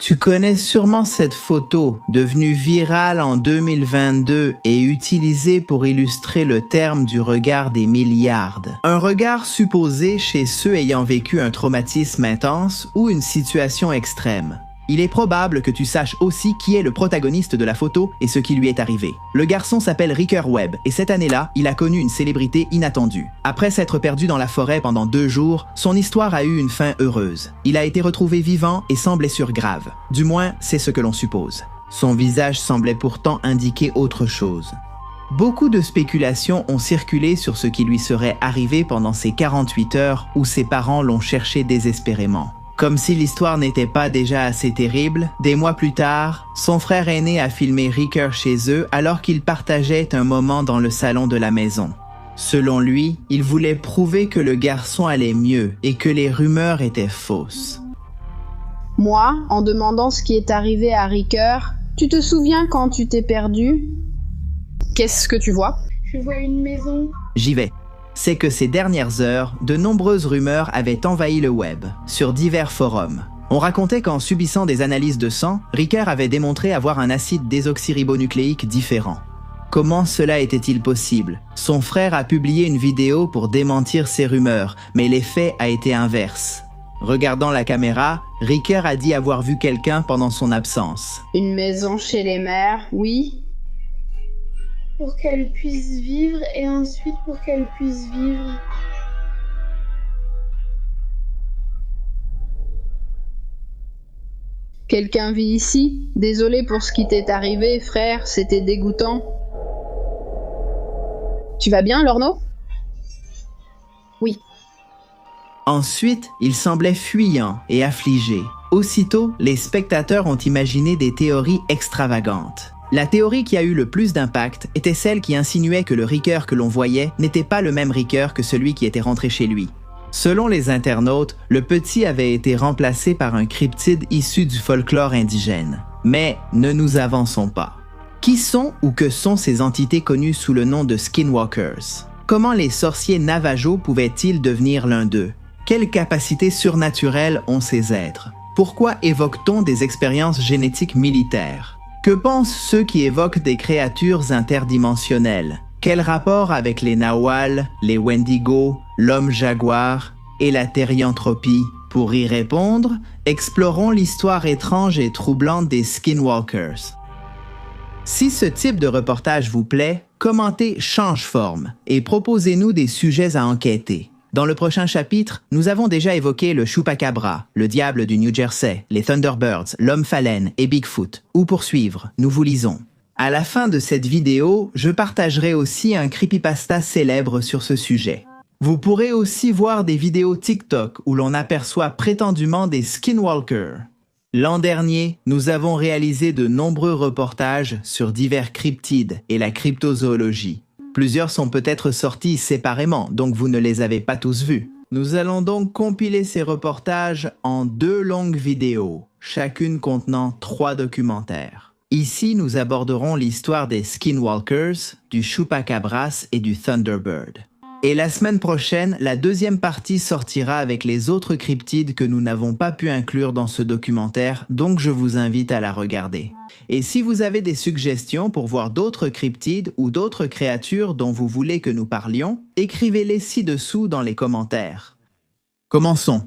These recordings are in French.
Tu connais sûrement cette photo, devenue virale en 2022 et utilisée pour illustrer le terme du regard des milliards. Un regard supposé chez ceux ayant vécu un traumatisme intense ou une situation extrême. Il est probable que tu saches aussi qui est le protagoniste de la photo et ce qui lui est arrivé. Le garçon s'appelle Ricker Webb et cette année-là, il a connu une célébrité inattendue. Après s'être perdu dans la forêt pendant 2 jours, son histoire a eu une fin heureuse. Il a été retrouvé vivant et sans blessure grave. Du moins, c'est ce que l'on suppose. Son visage semblait pourtant indiquer autre chose. Beaucoup de spéculations ont circulé sur ce qui lui serait arrivé pendant ces 48 heures où ses parents l'ont cherché désespérément. Comme si l'histoire n'était pas déjà assez terrible, des mois plus tard, son frère aîné a filmé Ricker chez eux alors qu'ils partageaient un moment dans le salon de la maison. Selon lui, il voulait prouver que le garçon allait mieux et que les rumeurs étaient fausses. Moi, en demandant ce qui est arrivé à Ricker, tu te souviens quand tu t'es perdu? Qu'est-ce que tu vois? Je vois une maison. J'y vais. C'est que ces dernières heures, de nombreuses rumeurs avaient envahi le web, sur divers forums. On racontait qu'en subissant des analyses de sang, Ricker avait démontré avoir un acide désoxyribonucléique différent. Comment cela était-il possible? Son frère a publié une vidéo pour démentir ces rumeurs, mais l'effet a été inverse. Regardant la caméra, Ricker a dit avoir vu quelqu'un pendant son absence. Une maison chez les mères, oui. Pour qu'elle puisse vivre et ensuite pour qu'elle puisse vivre. Quelqu'un vit ici? Désolé pour ce qui t'est arrivé, frère, c'était dégoûtant. Tu vas bien, Lorno? Oui. Ensuite, il semblait fuyant et affligé. Aussitôt, les spectateurs ont imaginé des théories extravagantes. La théorie qui a eu le plus d'impact était celle qui insinuait que le Ricker que l'on voyait n'était pas le même Ricker que celui qui était rentré chez lui. Selon les internautes, le petit avait été remplacé par un cryptide issu du folklore indigène. Mais ne nous avançons pas. Qui sont ou que sont ces entités connues sous le nom de Skinwalkers? Comment les sorciers Navajo pouvaient-ils devenir l'un d'eux? Quelles capacités surnaturelles ont ces êtres? Pourquoi évoque-t-on des expériences génétiques militaires? Que pensent ceux qui évoquent des créatures interdimensionnelles? Quel rapport avec les Nawals, les Wendigo, l'homme jaguar et la thérianthropie? Pour y répondre, explorons l'histoire étrange et troublante des Skinwalkers. Si ce type de reportage vous plaît, commentez Changeforme et proposez-nous des sujets à enquêter. Dans le prochain chapitre, nous avons déjà évoqué le Chupacabra, le diable du New Jersey, les Thunderbirds, l'homme phalène et Bigfoot. Ou pour suivre, nous vous lisons. À la fin de cette vidéo, je partagerai aussi un creepypasta célèbre sur ce sujet. Vous pourrez aussi voir des vidéos TikTok où l'on aperçoit prétendument des Skinwalkers. L'an dernier, nous avons réalisé de nombreux reportages sur divers cryptides et la cryptozoologie. Plusieurs sont peut-être sortis séparément, donc vous ne les avez pas tous vus. Nous allons donc compiler ces reportages en 2 longues vidéos, chacune contenant 3 documentaires. Ici, nous aborderons l'histoire des Skinwalkers, du Chupacabras et du Thunderbird. Et la semaine prochaine, la 2e partie sortira avec les autres cryptides que nous n'avons pas pu inclure dans ce documentaire, donc je vous invite à la regarder. Et si vous avez des suggestions pour voir d'autres cryptides ou d'autres créatures dont vous voulez que nous parlions, écrivez-les ci-dessous dans les commentaires. Commençons.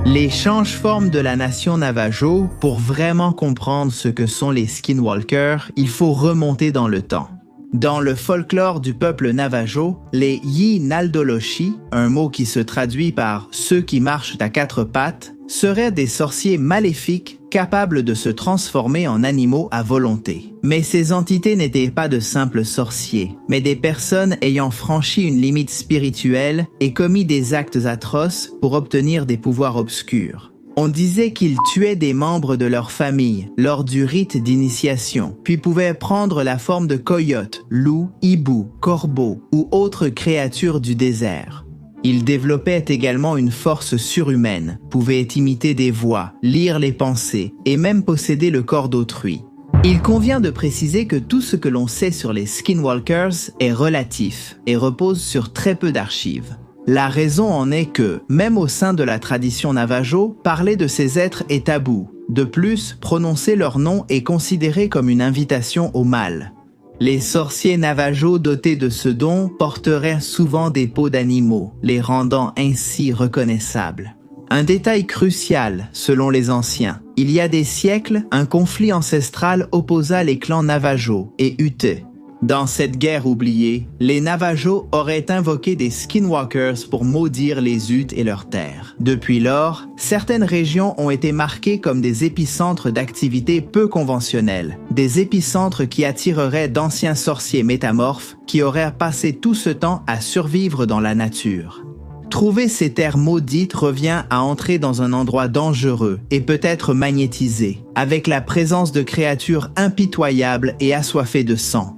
Les changeformes de la nation Navajo, pour vraiment comprendre ce que sont les Skinwalkers, il faut remonter dans le temps. Dans le folklore du peuple Navajo, les Yi-Naldoloshi, un mot qui se traduit par « ceux qui marchent à 4 pattes », seraient des sorciers maléfiques capables de se transformer en animaux à volonté. Mais ces entités n'étaient pas de simples sorciers, mais des personnes ayant franchi une limite spirituelle et commis des actes atroces pour obtenir des pouvoirs obscurs. On disait qu'ils tuaient des membres de leur famille lors du rite d'initiation, puis pouvaient prendre la forme de coyotes, loups, hiboux, corbeaux ou autres créatures du désert. Ils développaient également une force surhumaine, pouvaient imiter des voix, lire les pensées et même posséder le corps d'autrui. Il convient de préciser que tout ce que l'on sait sur les Skinwalkers est relatif et repose sur très peu d'archives. La raison en est que, même au sein de la tradition Navajo, parler de ces êtres est tabou. De plus, prononcer leur nom est considéré comme une invitation au mal. Les sorciers Navajo dotés de ce don porteraient souvent des peaux d'animaux, les rendant ainsi reconnaissables. Un détail crucial, selon les anciens. Il y a des siècles, un conflit ancestral opposa les clans Navajo et Ute. Dans cette guerre oubliée, les Navajo auraient invoqué des Skinwalkers pour maudire les Utes et leurs terres. Depuis lors, certaines régions ont été marquées comme des épicentres d'activités peu conventionnelles, des épicentres qui attireraient d'anciens sorciers métamorphes qui auraient passé tout ce temps à survivre dans la nature. Trouver ces terres maudites revient à entrer dans un endroit dangereux et peut-être magnétisé, avec la présence de créatures impitoyables et assoiffées de sang.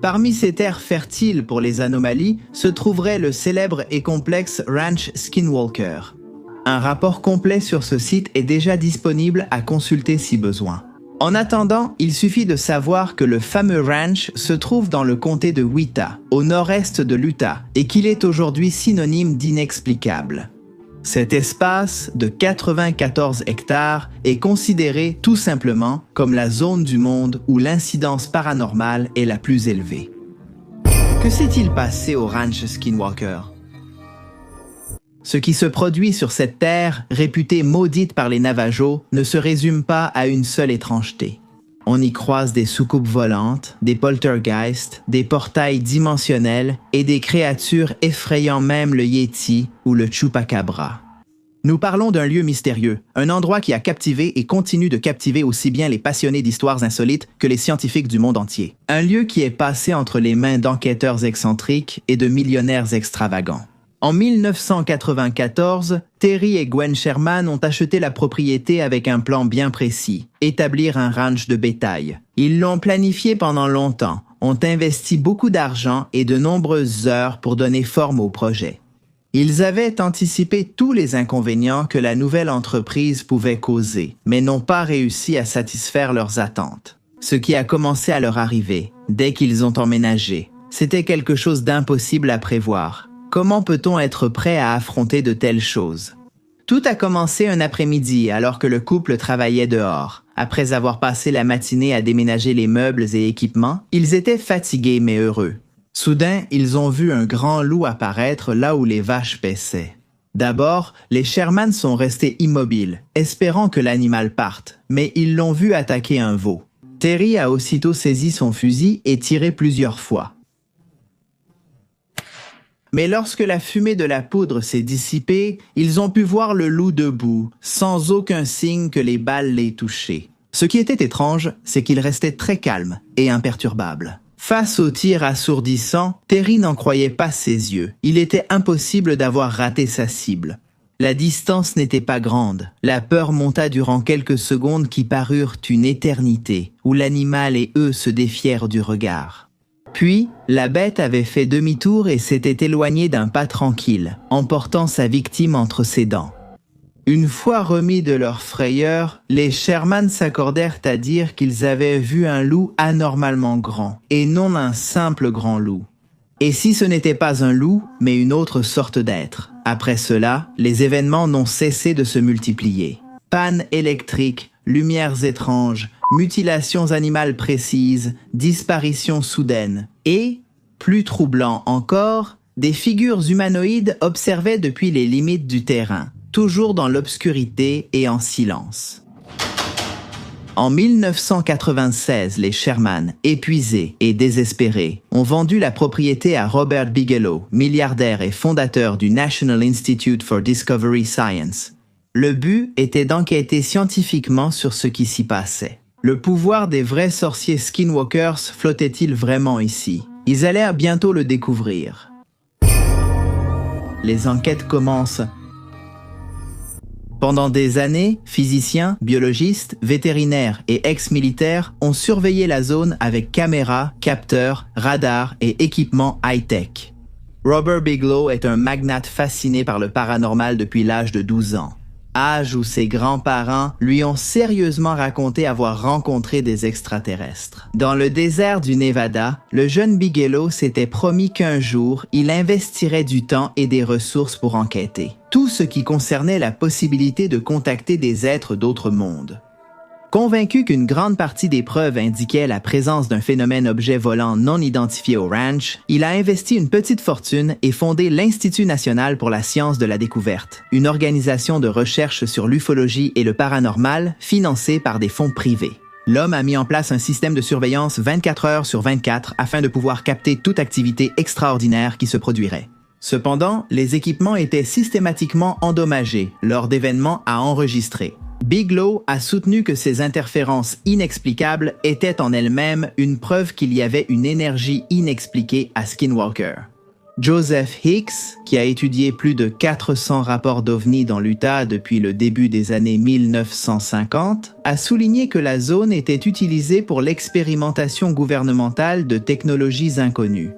Parmi ces terres fertiles pour les anomalies se trouverait le célèbre et complexe Ranch Skinwalker. Un rapport complet sur ce site est déjà disponible à consulter si besoin. En attendant, il suffit de savoir que le fameux ranch se trouve dans le comté de Wita, au nord-est de l'Utah, et qu'il est aujourd'hui synonyme d'inexplicable. Cet espace de 94 hectares est considéré tout simplement comme la zone du monde où l'incidence paranormale est la plus élevée. Que s'est-il passé au ranch Skinwalker? Ce qui se produit sur cette terre, réputée maudite par les Navajos, ne se résume pas à une seule étrangeté. On y croise des soucoupes volantes, des poltergeists, des portails dimensionnels et des créatures effrayant même le Yeti ou le Chupacabra. Nous parlons d'un lieu mystérieux, un endroit qui a captivé et continue de captiver aussi bien les passionnés d'histoires insolites que les scientifiques du monde entier. Un lieu qui est passé entre les mains d'enquêteurs excentriques et de millionnaires extravagants. En 1994, Terry et Gwen Sherman ont acheté la propriété avec un plan bien précis, établir un ranch de bétail. Ils l'ont planifié pendant longtemps, ont investi beaucoup d'argent et de nombreuses heures pour donner forme au projet. Ils avaient anticipé tous les inconvénients que la nouvelle entreprise pouvait causer, mais n'ont pas réussi à satisfaire leurs attentes. Ce qui a commencé à leur arriver, dès qu'ils ont emménagé, c'était quelque chose d'impossible à prévoir. Comment peut-on être prêt à affronter de telles choses? Tout a commencé un après-midi alors que le couple travaillait dehors. Après avoir passé la matinée à déménager les meubles et équipements, ils étaient fatigués mais heureux. Soudain, ils ont vu un grand loup apparaître là où les vaches paissaient. D'abord, les Sherman sont restés immobiles, espérant que l'animal parte, mais ils l'ont vu attaquer un veau. Terry a aussitôt saisi son fusil et tiré plusieurs fois. Mais lorsque la fumée de la poudre s'est dissipée, ils ont pu voir le loup debout, sans aucun signe que les balles l'aient touché. Ce qui était étrange, c'est qu'il restait très calme et imperturbable. Face au tir assourdissant, Terry n'en croyait pas ses yeux. Il était impossible d'avoir raté sa cible. La distance n'était pas grande. La peur monta durant quelques secondes qui parurent une éternité, où l'animal et eux se défièrent du regard. Puis, la bête avait fait demi-tour et s'était éloignée d'un pas tranquille, emportant sa victime entre ses dents. Une fois remis de leur frayeur, les Sherman s'accordèrent à dire qu'ils avaient vu un loup anormalement grand, et non un simple grand loup. Et si ce n'était pas un loup, mais une autre sorte d'être? Après cela, les événements n'ont cessé de se multiplier. Pannes électriques, lumières étranges, mutilations animales précises, disparitions soudaines. Et, plus troublant encore, des figures humanoïdes observaient depuis les limites du terrain, toujours dans l'obscurité et en silence. En 1996, les Sherman, épuisés et désespérés, ont vendu la propriété à Robert Bigelow, milliardaire et fondateur du National Institute for Discovery Science. Le but était d'enquêter scientifiquement sur ce qui s'y passait. Le pouvoir des vrais sorciers Skinwalkers flottait-il vraiment ici? Ils allèrent bientôt le découvrir. Les enquêtes commencent. Pendant des années, physiciens, biologistes, vétérinaires et ex-militaires ont surveillé la zone avec caméras, capteurs, radars et équipements high-tech. Robert Bigelow est un magnate fasciné par le paranormal depuis l'âge de 12 ans. âge où ses grands-parents lui ont sérieusement raconté avoir rencontré des extraterrestres. Dans le désert du Nevada, le jeune Bigelow s'était promis qu'un jour, il investirait du temps et des ressources pour enquêter. Tout ce qui concernait la possibilité de contacter des êtres d'autres mondes. Convaincu qu'une grande partie des preuves indiquait la présence d'un phénomène objet volant non identifié au ranch, il a investi une petite fortune et fondé l'Institut national pour la science de la découverte, une organisation de recherche sur l'ufologie et le paranormal financée par des fonds privés. L'homme a mis en place un système de surveillance 24 heures sur 24 afin de pouvoir capter toute activité extraordinaire qui se produirait. Cependant, les équipements étaient systématiquement endommagés lors d'événements à enregistrer. Bigelow a soutenu que ces interférences inexplicables étaient en elles-mêmes une preuve qu'il y avait une énergie inexpliquée à Skinwalker. Joseph Hicks, qui a étudié plus de 400 rapports d'OVNI dans l'Utah depuis le début des années 1950, a souligné que la zone était utilisée pour l'expérimentation gouvernementale de technologies inconnues.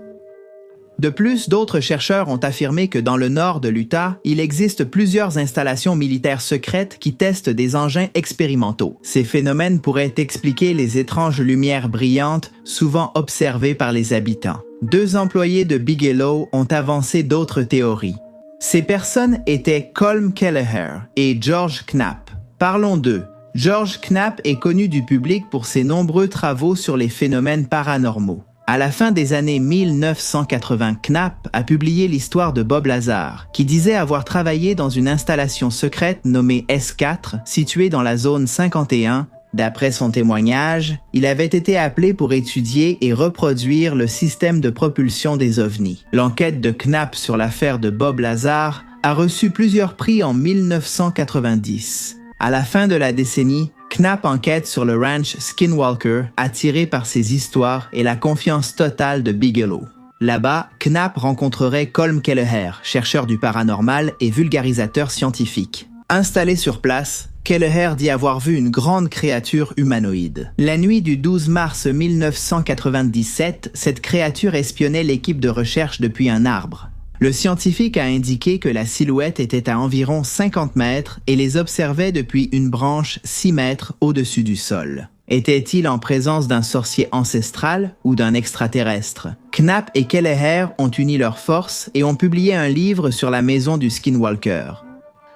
De plus, d'autres chercheurs ont affirmé que dans le nord de l'Utah, il existe plusieurs installations militaires secrètes qui testent des engins expérimentaux. Ces phénomènes pourraient expliquer les étranges lumières brillantes souvent observées par les habitants. 2 employés de Bigelow ont avancé d'autres théories. Ces personnes étaient Colm Kelleher et George Knapp. Parlons d'eux. George Knapp est connu du public pour ses nombreux travaux sur les phénomènes paranormaux. À la fin des années 1980, Knapp a publié l'histoire de Bob Lazar, qui disait avoir travaillé dans une installation secrète nommée S4, située dans la zone 51. D'après son témoignage, il avait été appelé pour étudier et reproduire le système de propulsion des ovnis. L'enquête de Knapp sur l'affaire de Bob Lazar a reçu plusieurs prix en 1990. À la fin de la décennie, Knapp enquête sur le ranch Skinwalker, attiré par ses histoires et la confiance totale de Bigelow. Là-bas, Knapp rencontrerait Colm Kelleher, chercheur du paranormal et vulgarisateur scientifique. Installé sur place, Kelleher dit avoir vu une grande créature humanoïde. La nuit du 12 mars 1997, cette créature espionnait l'équipe de recherche depuis un arbre. Le scientifique a indiqué que la silhouette était à environ 50 mètres et les observait depuis une branche 6 mètres au-dessus du sol. Était-il en présence d'un sorcier ancestral ou d'un extraterrestre? Knapp et Kelleher ont uni leurs forces et ont publié un livre sur la maison du Skinwalker.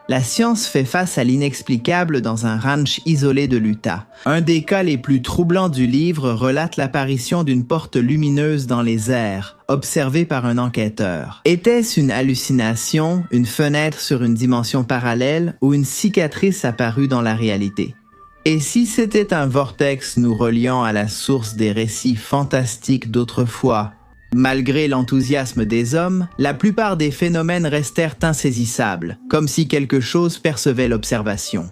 La science fait face à l'inexplicable dans un ranch isolé de l'Utah. Un des cas les plus troublants du livre relate l'apparition d'une porte lumineuse dans les airs, observée par un enquêteur. Était-ce une hallucination, une fenêtre sur une dimension parallèle ou une cicatrice apparue dans la réalité? Et si c'était un vortex nous reliant à la source des récits fantastiques d'autrefois? Malgré l'enthousiasme des hommes, la plupart des phénomènes restèrent insaisissables, comme si quelque chose percevait l'observation.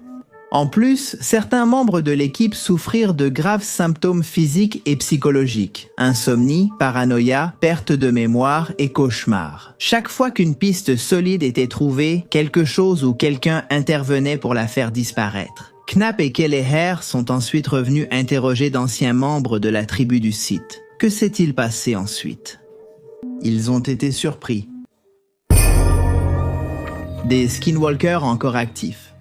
En plus, certains membres de l'équipe souffrirent de graves symptômes physiques et psychologiques, insomnie, paranoïa, perte de mémoire et cauchemars. Chaque fois qu'une piste solide était trouvée, quelque chose ou quelqu'un intervenait pour la faire disparaître. Knapp et Kelleher sont ensuite revenus interroger d'anciens membres de la tribu du site. Que s'est-il passé ensuite? Ils ont été surpris. Des skinwalkers encore actifs.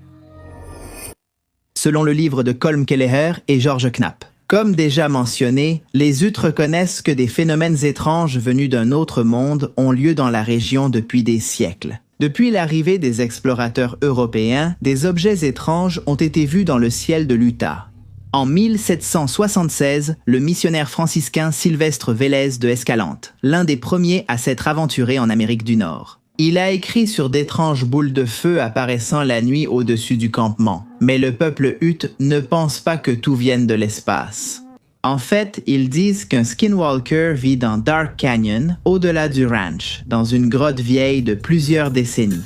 Selon le livre de Colm Kelleher et George Knapp. Comme déjà mentionné, les Utes reconnaissent que des phénomènes étranges venus d'un autre monde ont lieu dans la région depuis des siècles. Depuis l'arrivée des explorateurs européens, des objets étranges ont été vus dans le ciel de l'Utah. En 1776, le missionnaire franciscain Sylvestre Vélez de Escalante, l'un des premiers à s'être aventuré en Amérique du Nord. Il a écrit sur d'étranges boules de feu apparaissant la nuit au-dessus du campement. Mais le peuple Ute ne pense pas que tout vienne de l'espace. En fait, ils disent qu'un skinwalker vit dans Dark Canyon, au-delà du ranch, dans une grotte vieille de plusieurs décennies.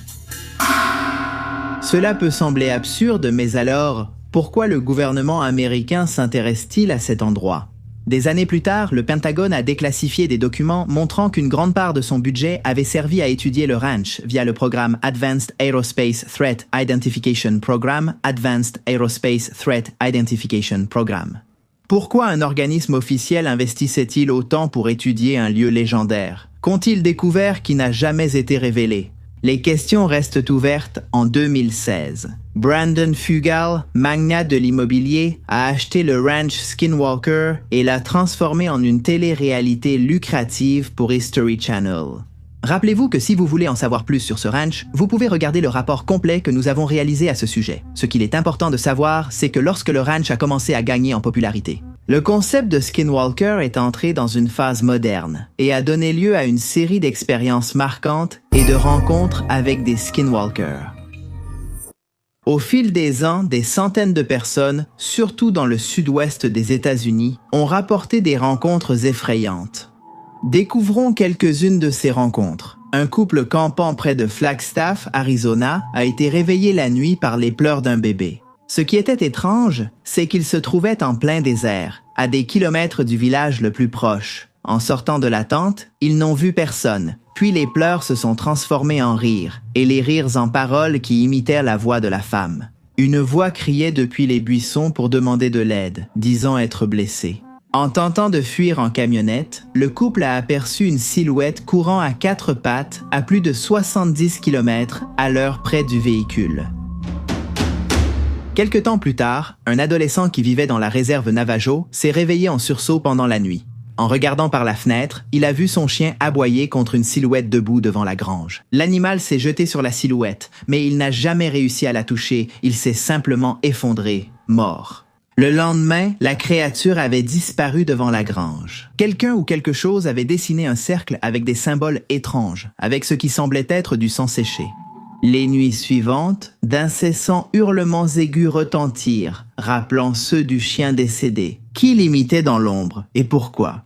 Cela peut sembler absurde, mais alors, pourquoi le gouvernement américain s'intéresse-t-il à cet endroit? Des années plus tard, le Pentagone a déclassifié des documents montrant qu'une grande part de son budget avait servi à étudier le ranch via le programme Advanced Aerospace Threat Identification Program, Advanced Aerospace Threat Identification Program. Pourquoi un organisme officiel investissait-il autant pour étudier un lieu légendaire? Qu'ont-ils découvert qui n'a jamais été révélé? Les questions restent ouvertes en 2016. Brandon Fugal, magnat de l'immobilier, a acheté le ranch Skinwalker et l'a transformé en une télé-réalité lucrative pour History Channel. Rappelez-vous que si vous voulez en savoir plus sur ce ranch, vous pouvez regarder le rapport complet que nous avons réalisé à ce sujet. Ce qu'il est important de savoir, c'est que lorsque le ranch a commencé à gagner en popularité, le concept de Skinwalker est entré dans une phase moderne et a donné lieu à une série d'expériences marquantes et de rencontres avec des Skinwalkers. Au fil des ans, des centaines de personnes, surtout dans le sud-ouest des États-Unis, ont rapporté des rencontres effrayantes. Découvrons quelques-unes de ces rencontres. Un couple campant près de Flagstaff, Arizona, a été réveillé la nuit par les pleurs d'un bébé. Ce qui était étrange, c'est qu'ils se trouvaient en plein désert, à des kilomètres du village le plus proche. En sortant de la tente, ils n'ont vu personne. Puis les pleurs se sont transformés en rires, et les rires en paroles qui imitèrent la voix de la femme. Une voix criait depuis les buissons pour demander de l'aide, disant être blessée. En tentant de fuir en camionnette, le couple a aperçu une silhouette courant à 4 pattes à plus de 70 km à l'heure près du véhicule. Quelque temps plus tard, un adolescent qui vivait dans la réserve Navajo s'est réveillé en sursaut pendant la nuit. En regardant par la fenêtre, il a vu son chien aboyer contre une silhouette debout devant la grange. L'animal s'est jeté sur la silhouette, mais il n'a jamais réussi à la toucher, il s'est simplement effondré, mort. Le lendemain, la créature avait disparu devant la grange. Quelqu'un ou quelque chose avait dessiné un cercle avec des symboles étranges, avec ce qui semblait être du sang séché. Les nuits suivantes, d'incessants hurlements aigus retentirent, rappelant ceux du chien décédé. Qui l'imitait dans l'ombre et pourquoi?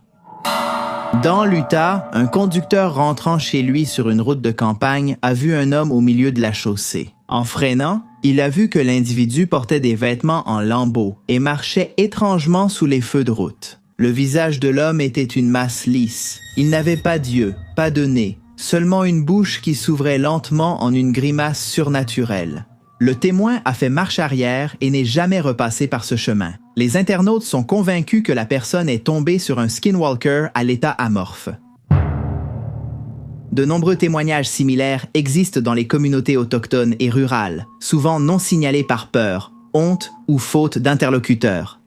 Dans l'Utah, un conducteur rentrant chez lui sur une route de campagne a vu un homme au milieu de la chaussée. En freinant, il a vu que l'individu portait des vêtements en lambeaux et marchait étrangement sous les feux de route. Le visage de l'homme était une masse lisse. Il n'avait pas d'yeux, pas de nez, seulement une bouche qui s'ouvrait lentement en une grimace surnaturelle. Le témoin a fait marche arrière et n'est jamais repassé par ce chemin. Les internautes sont convaincus que la personne est tombée sur un skinwalker à l'état amorphe. De nombreux témoignages similaires existent dans les communautés autochtones et rurales, souvent non signalés par peur, honte ou faute d'interlocuteurs.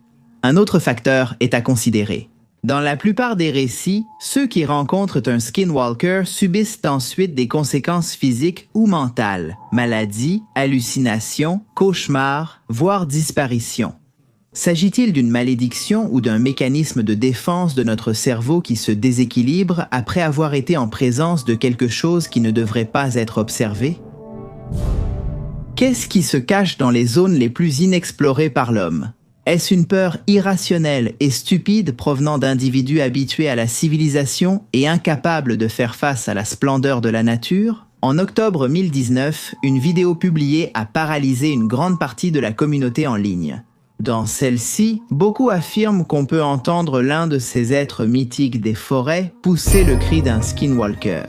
Un autre facteur est à considérer. Dans la plupart des récits, ceux qui rencontrent un skinwalker subissent ensuite des conséquences physiques ou mentales, maladies, hallucinations, cauchemars, voire disparitions. S'agit-il d'une malédiction ou d'un mécanisme de défense de notre cerveau qui se déséquilibre après avoir été en présence de quelque chose qui ne devrait pas être observé? Qu'est-ce qui se cache dans les zones les plus inexplorées par l'homme? Est-ce une peur irrationnelle et stupide provenant d'individus habitués à la civilisation et incapables de faire face à la splendeur de la nature? En octobre 2019, une vidéo publiée a paralysé une grande partie de la communauté en ligne. Dans celle-ci, beaucoup affirment qu'on peut entendre l'un de ces êtres mythiques des forêts pousser le cri d'un skinwalker.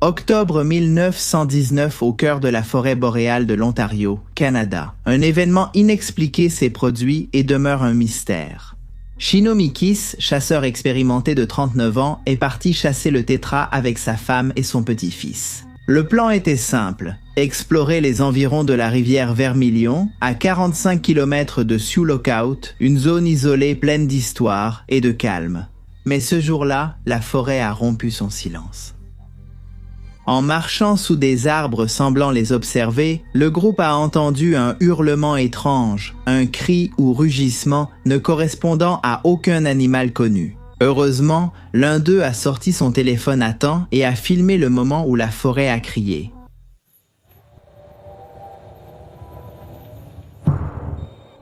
Octobre 1919 au cœur de la forêt boréale de l'Ontario, Canada. Un événement inexpliqué s'est produit et demeure un mystère. Chino Mikis, chasseur expérimenté de 39 ans, est parti chasser le tétras avec sa femme et son petit-fils. Le plan était simple, explorer les environs de la rivière Vermilion, à 45 km de Sioux Lookout, une zone isolée pleine d'histoire et de calme. Mais ce jour-là, la forêt a rompu son silence. En marchant sous des arbres semblant les observer, le groupe a entendu un hurlement étrange, un cri ou rugissement ne correspondant à aucun animal connu. Heureusement, l'un d'eux a sorti son téléphone à temps et a filmé le moment où la forêt a crié.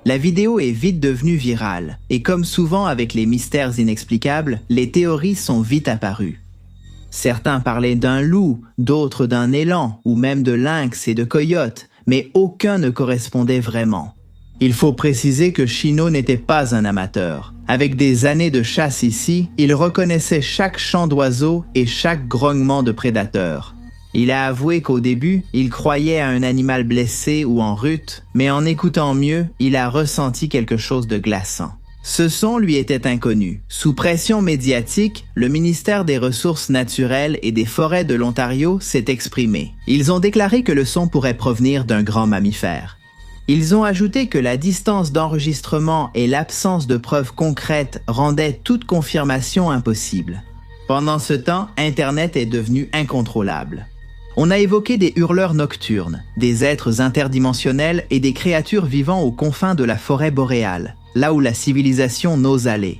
La vidéo est vite devenue virale, et comme souvent avec les mystères inexplicables, les théories sont vite apparues. Certains parlaient d'un loup, d'autres d'un élan, ou même de lynx et de coyote, mais aucun ne correspondait vraiment. Il faut préciser que Chino n'était pas un amateur. Avec des années de chasse ici, il reconnaissait chaque chant d'oiseau et chaque grognement de prédateur. Il a avoué qu'au début, il croyait à un animal blessé ou en rut, mais en écoutant mieux, il a ressenti quelque chose de glaçant. Ce son lui était inconnu. Sous pression médiatique, le ministère des Ressources naturelles et des forêts de l'Ontario s'est exprimé. Ils ont déclaré que le son pourrait provenir d'un grand mammifère. Ils ont ajouté que la distance d'enregistrement et l'absence de preuves concrètes rendaient toute confirmation impossible. Pendant ce temps, Internet est devenu incontrôlable. On a évoqué des hurleurs nocturnes, des êtres interdimensionnels et des créatures vivant aux confins de la forêt boréale, là où la civilisation n'ose aller.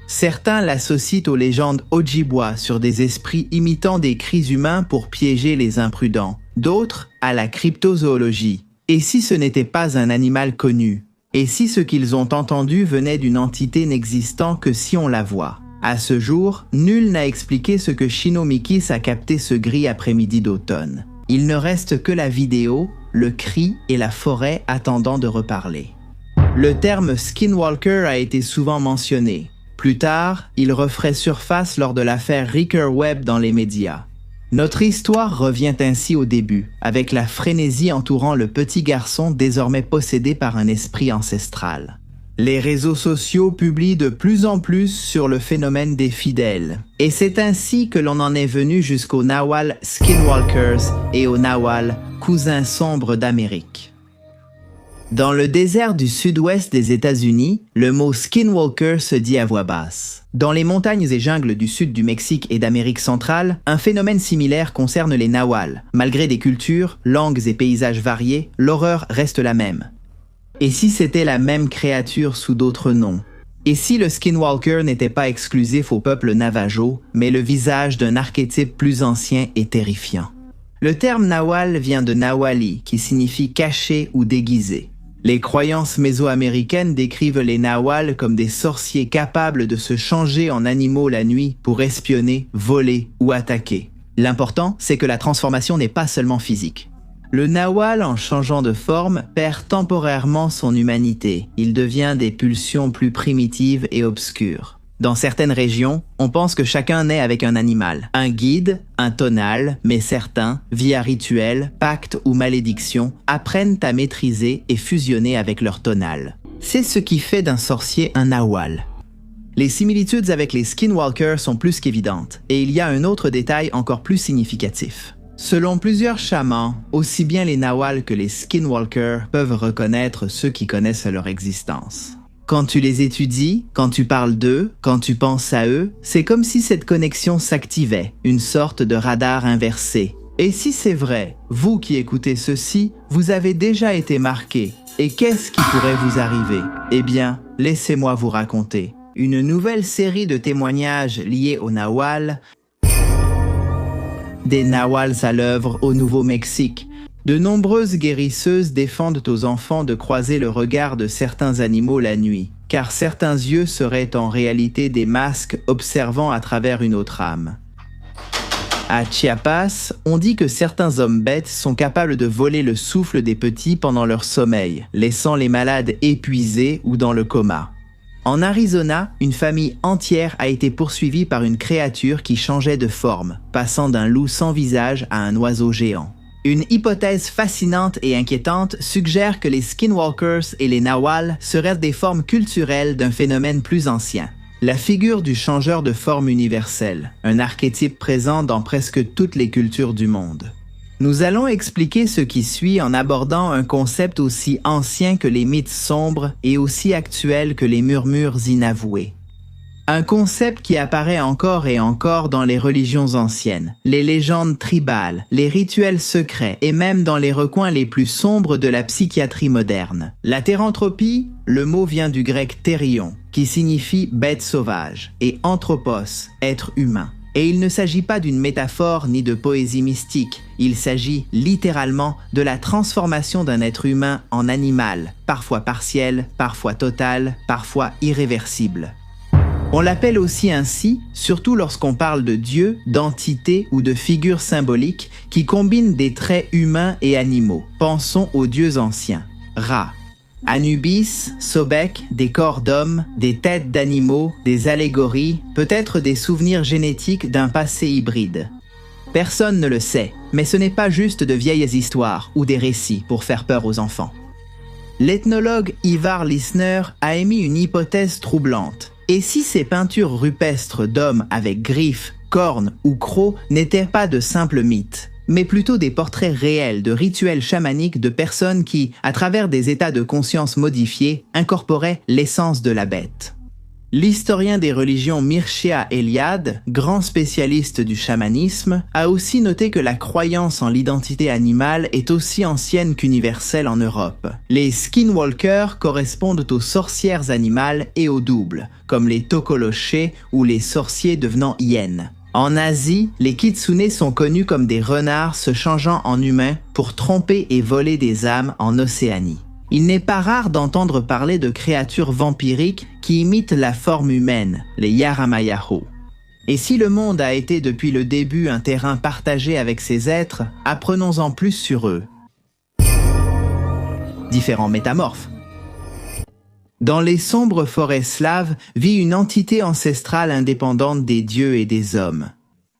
Certains l'associent aux légendes Ojibwa sur des esprits imitant des cris humains pour piéger les imprudents, d'autres à la cryptozoologie. Et si ce n'était pas un animal connu? Et si ce qu'ils ont entendu venait d'une entité n'existant que si on la voit? À ce jour, nul n'a expliqué ce que Shinomikis a capté ce gris après-midi d'automne. Il ne reste que la vidéo, le cri et la forêt attendant de reparler. Le terme Skinwalker a été souvent mentionné. Plus tard, il referait surface lors de l'affaire Ricker Webb dans les médias. Notre histoire revient ainsi au début, avec la frénésie entourant le petit garçon désormais possédé par un esprit ancestral. Les réseaux sociaux publient de plus en plus sur le phénomène des fidèles. Et c'est ainsi que l'on en est venu jusqu'aux Nahual Skinwalkers et aux Nahual, cousins sombres d'Amérique. Dans le désert du sud-ouest des États-Unis, le mot Skinwalker se dit à voix basse. Dans les montagnes et jungles du sud du Mexique et d'Amérique centrale, un phénomène similaire concerne les Nahual. Malgré des cultures, langues et paysages variés, l'horreur reste la même. Et si c'était la même créature sous d'autres noms? Et si le Skinwalker n'était pas exclusif au peuple Navajo, mais le visage d'un archétype plus ancien et terrifiant? Le terme Nahual vient de Nahuali, qui signifie caché ou déguisé. Les croyances mésoaméricaines décrivent les Nahual comme des sorciers capables de se changer en animaux la nuit pour espionner, voler ou attaquer. L'important, c'est que la transformation n'est pas seulement physique. Le Nahual, en changeant de forme, perd temporairement son humanité. Il devient des pulsions plus primitives et obscures. Dans certaines régions, on pense que chacun naît avec un animal, un guide, un tonal, mais certains, via rituel, pacte ou malédiction, apprennent à maîtriser et fusionner avec leur tonal. C'est ce qui fait d'un sorcier un Nahual. Les similitudes avec les Skinwalkers sont plus qu'évidentes, et il y a un autre détail encore plus significatif. Selon plusieurs chamans, aussi bien les Nahual que les Skinwalkers peuvent reconnaître ceux qui connaissent leur existence. Quand tu les étudies, quand tu parles d'eux, quand tu penses à eux, c'est comme si cette connexion s'activait, une sorte de radar inversé. Et si c'est vrai, vous qui écoutez ceci, vous avez déjà été marqué. Et qu'est-ce qui pourrait vous arriver? Eh bien, laissez-moi vous raconter. Une nouvelle série de témoignages liés aux Nahual, des Nahuals à l'œuvre au Nouveau-Mexique. De nombreuses guérisseuses défendent aux enfants de croiser le regard de certains animaux la nuit, car certains yeux seraient en réalité des masques observant à travers une autre âme. À Chiapas, on dit que certains hommes bêtes sont capables de voler le souffle des petits pendant leur sommeil, laissant les malades épuisés ou dans le coma. En Arizona, une famille entière a été poursuivie par une créature qui changeait de forme, passant d'un loup sans visage à un oiseau géant. Une hypothèse fascinante et inquiétante suggère que les Skinwalkers et les Nahual seraient des formes culturelles d'un phénomène plus ancien. La figure du changeur de forme universel, un archétype présent dans presque toutes les cultures du monde. Nous allons expliquer ce qui suit en abordant un concept aussi ancien que les mythes sombres et aussi actuel que les murmures inavoués. Un concept qui apparaît encore et encore dans les religions anciennes, les légendes tribales, les rituels secrets et même dans les recoins les plus sombres de la psychiatrie moderne. La théranthropie, le mot vient du grec thérion, qui signifie bête sauvage, et anthropos, être humain. Et il ne s'agit pas d'une métaphore ni de poésie mystique, il s'agit littéralement de la transformation d'un être humain en animal, parfois partiel, parfois total, parfois irréversible. On l'appelle aussi ainsi, surtout lorsqu'on parle de dieux, d'entités ou de figures symboliques qui combinent des traits humains et animaux. Pensons aux dieux anciens. Ra, Anubis, Sobek, des corps d'hommes, des têtes d'animaux, des allégories, peut-être des souvenirs génétiques d'un passé hybride. Personne ne le sait, mais ce n'est pas juste de vieilles histoires ou des récits pour faire peur aux enfants. L'ethnologue Ivar Lissner a émis une hypothèse troublante. Et si ces peintures rupestres d'hommes avec griffes, cornes ou crocs n'étaient pas de simples mythes, mais plutôt des portraits réels de rituels chamaniques de personnes qui, à travers des états de conscience modifiés, incorporaient l'essence de la bête. L'historien des religions Mircea Eliade, grand spécialiste du chamanisme, a aussi noté que la croyance en l'identité animale est aussi ancienne qu'universelle en Europe. Les skinwalkers correspondent aux sorcières animales et aux doubles, comme les tokoloshés ou les sorciers devenant hyènes. En Asie, les kitsune sont connus comme des renards se changeant en humains pour tromper et voler des âmes en Océanie. Il n'est pas rare d'entendre parler de créatures vampiriques qui imitent la forme humaine, les Yaramayaho. Et si le monde a été depuis le début un terrain partagé avec ces êtres, apprenons-en plus sur eux. Différents métamorphes. Dans les sombres forêts slaves vit une entité ancestrale indépendante des dieux et des hommes.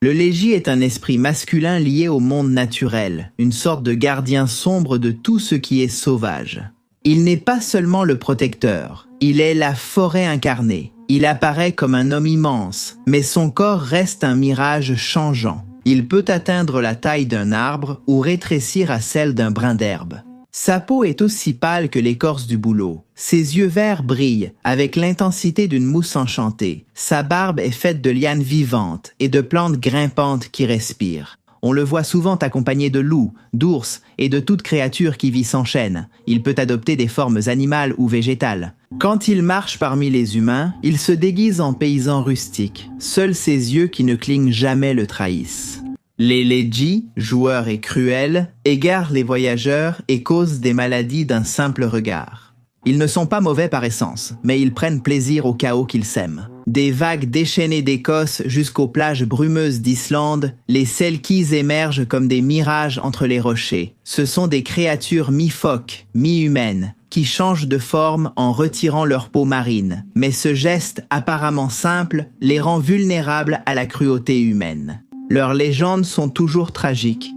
Le Légi est un esprit masculin lié au monde naturel, une sorte de gardien sombre de tout ce qui est sauvage. Il n'est pas seulement le protecteur, il est la forêt incarnée. Il apparaît comme un homme immense, mais son corps reste un mirage changeant. Il peut atteindre la taille d'un arbre ou rétrécir à celle d'un brin d'herbe. Sa peau est aussi pâle que l'écorce du bouleau. Ses yeux verts brillent avec l'intensité d'une mousse enchantée. Sa barbe est faite de lianes vivantes et de plantes grimpantes qui respirent. On le voit souvent accompagné de loups, d'ours et de toute créature qui vit sans chaîne. Il peut adopter des formes animales ou végétales. Quand il marche parmi les humains, il se déguise en paysan rustique. Seuls ses yeux qui ne clignent jamais le trahissent. Les Légi, joueurs et cruels, égarent les voyageurs et causent des maladies d'un simple regard. Ils ne sont pas mauvais par essence, mais ils prennent plaisir au chaos qu'ils sèment. Des vagues déchaînées d'Écosse jusqu'aux plages brumeuses d'Islande, les Selkies émergent comme des mirages entre les rochers. Ce sont des créatures mi-phoques, mi-humaines, qui changent de forme en retirant leur peau marine. Mais ce geste apparemment simple les rend vulnérables à la cruauté humaine. Leurs légendes sont toujours tragiques.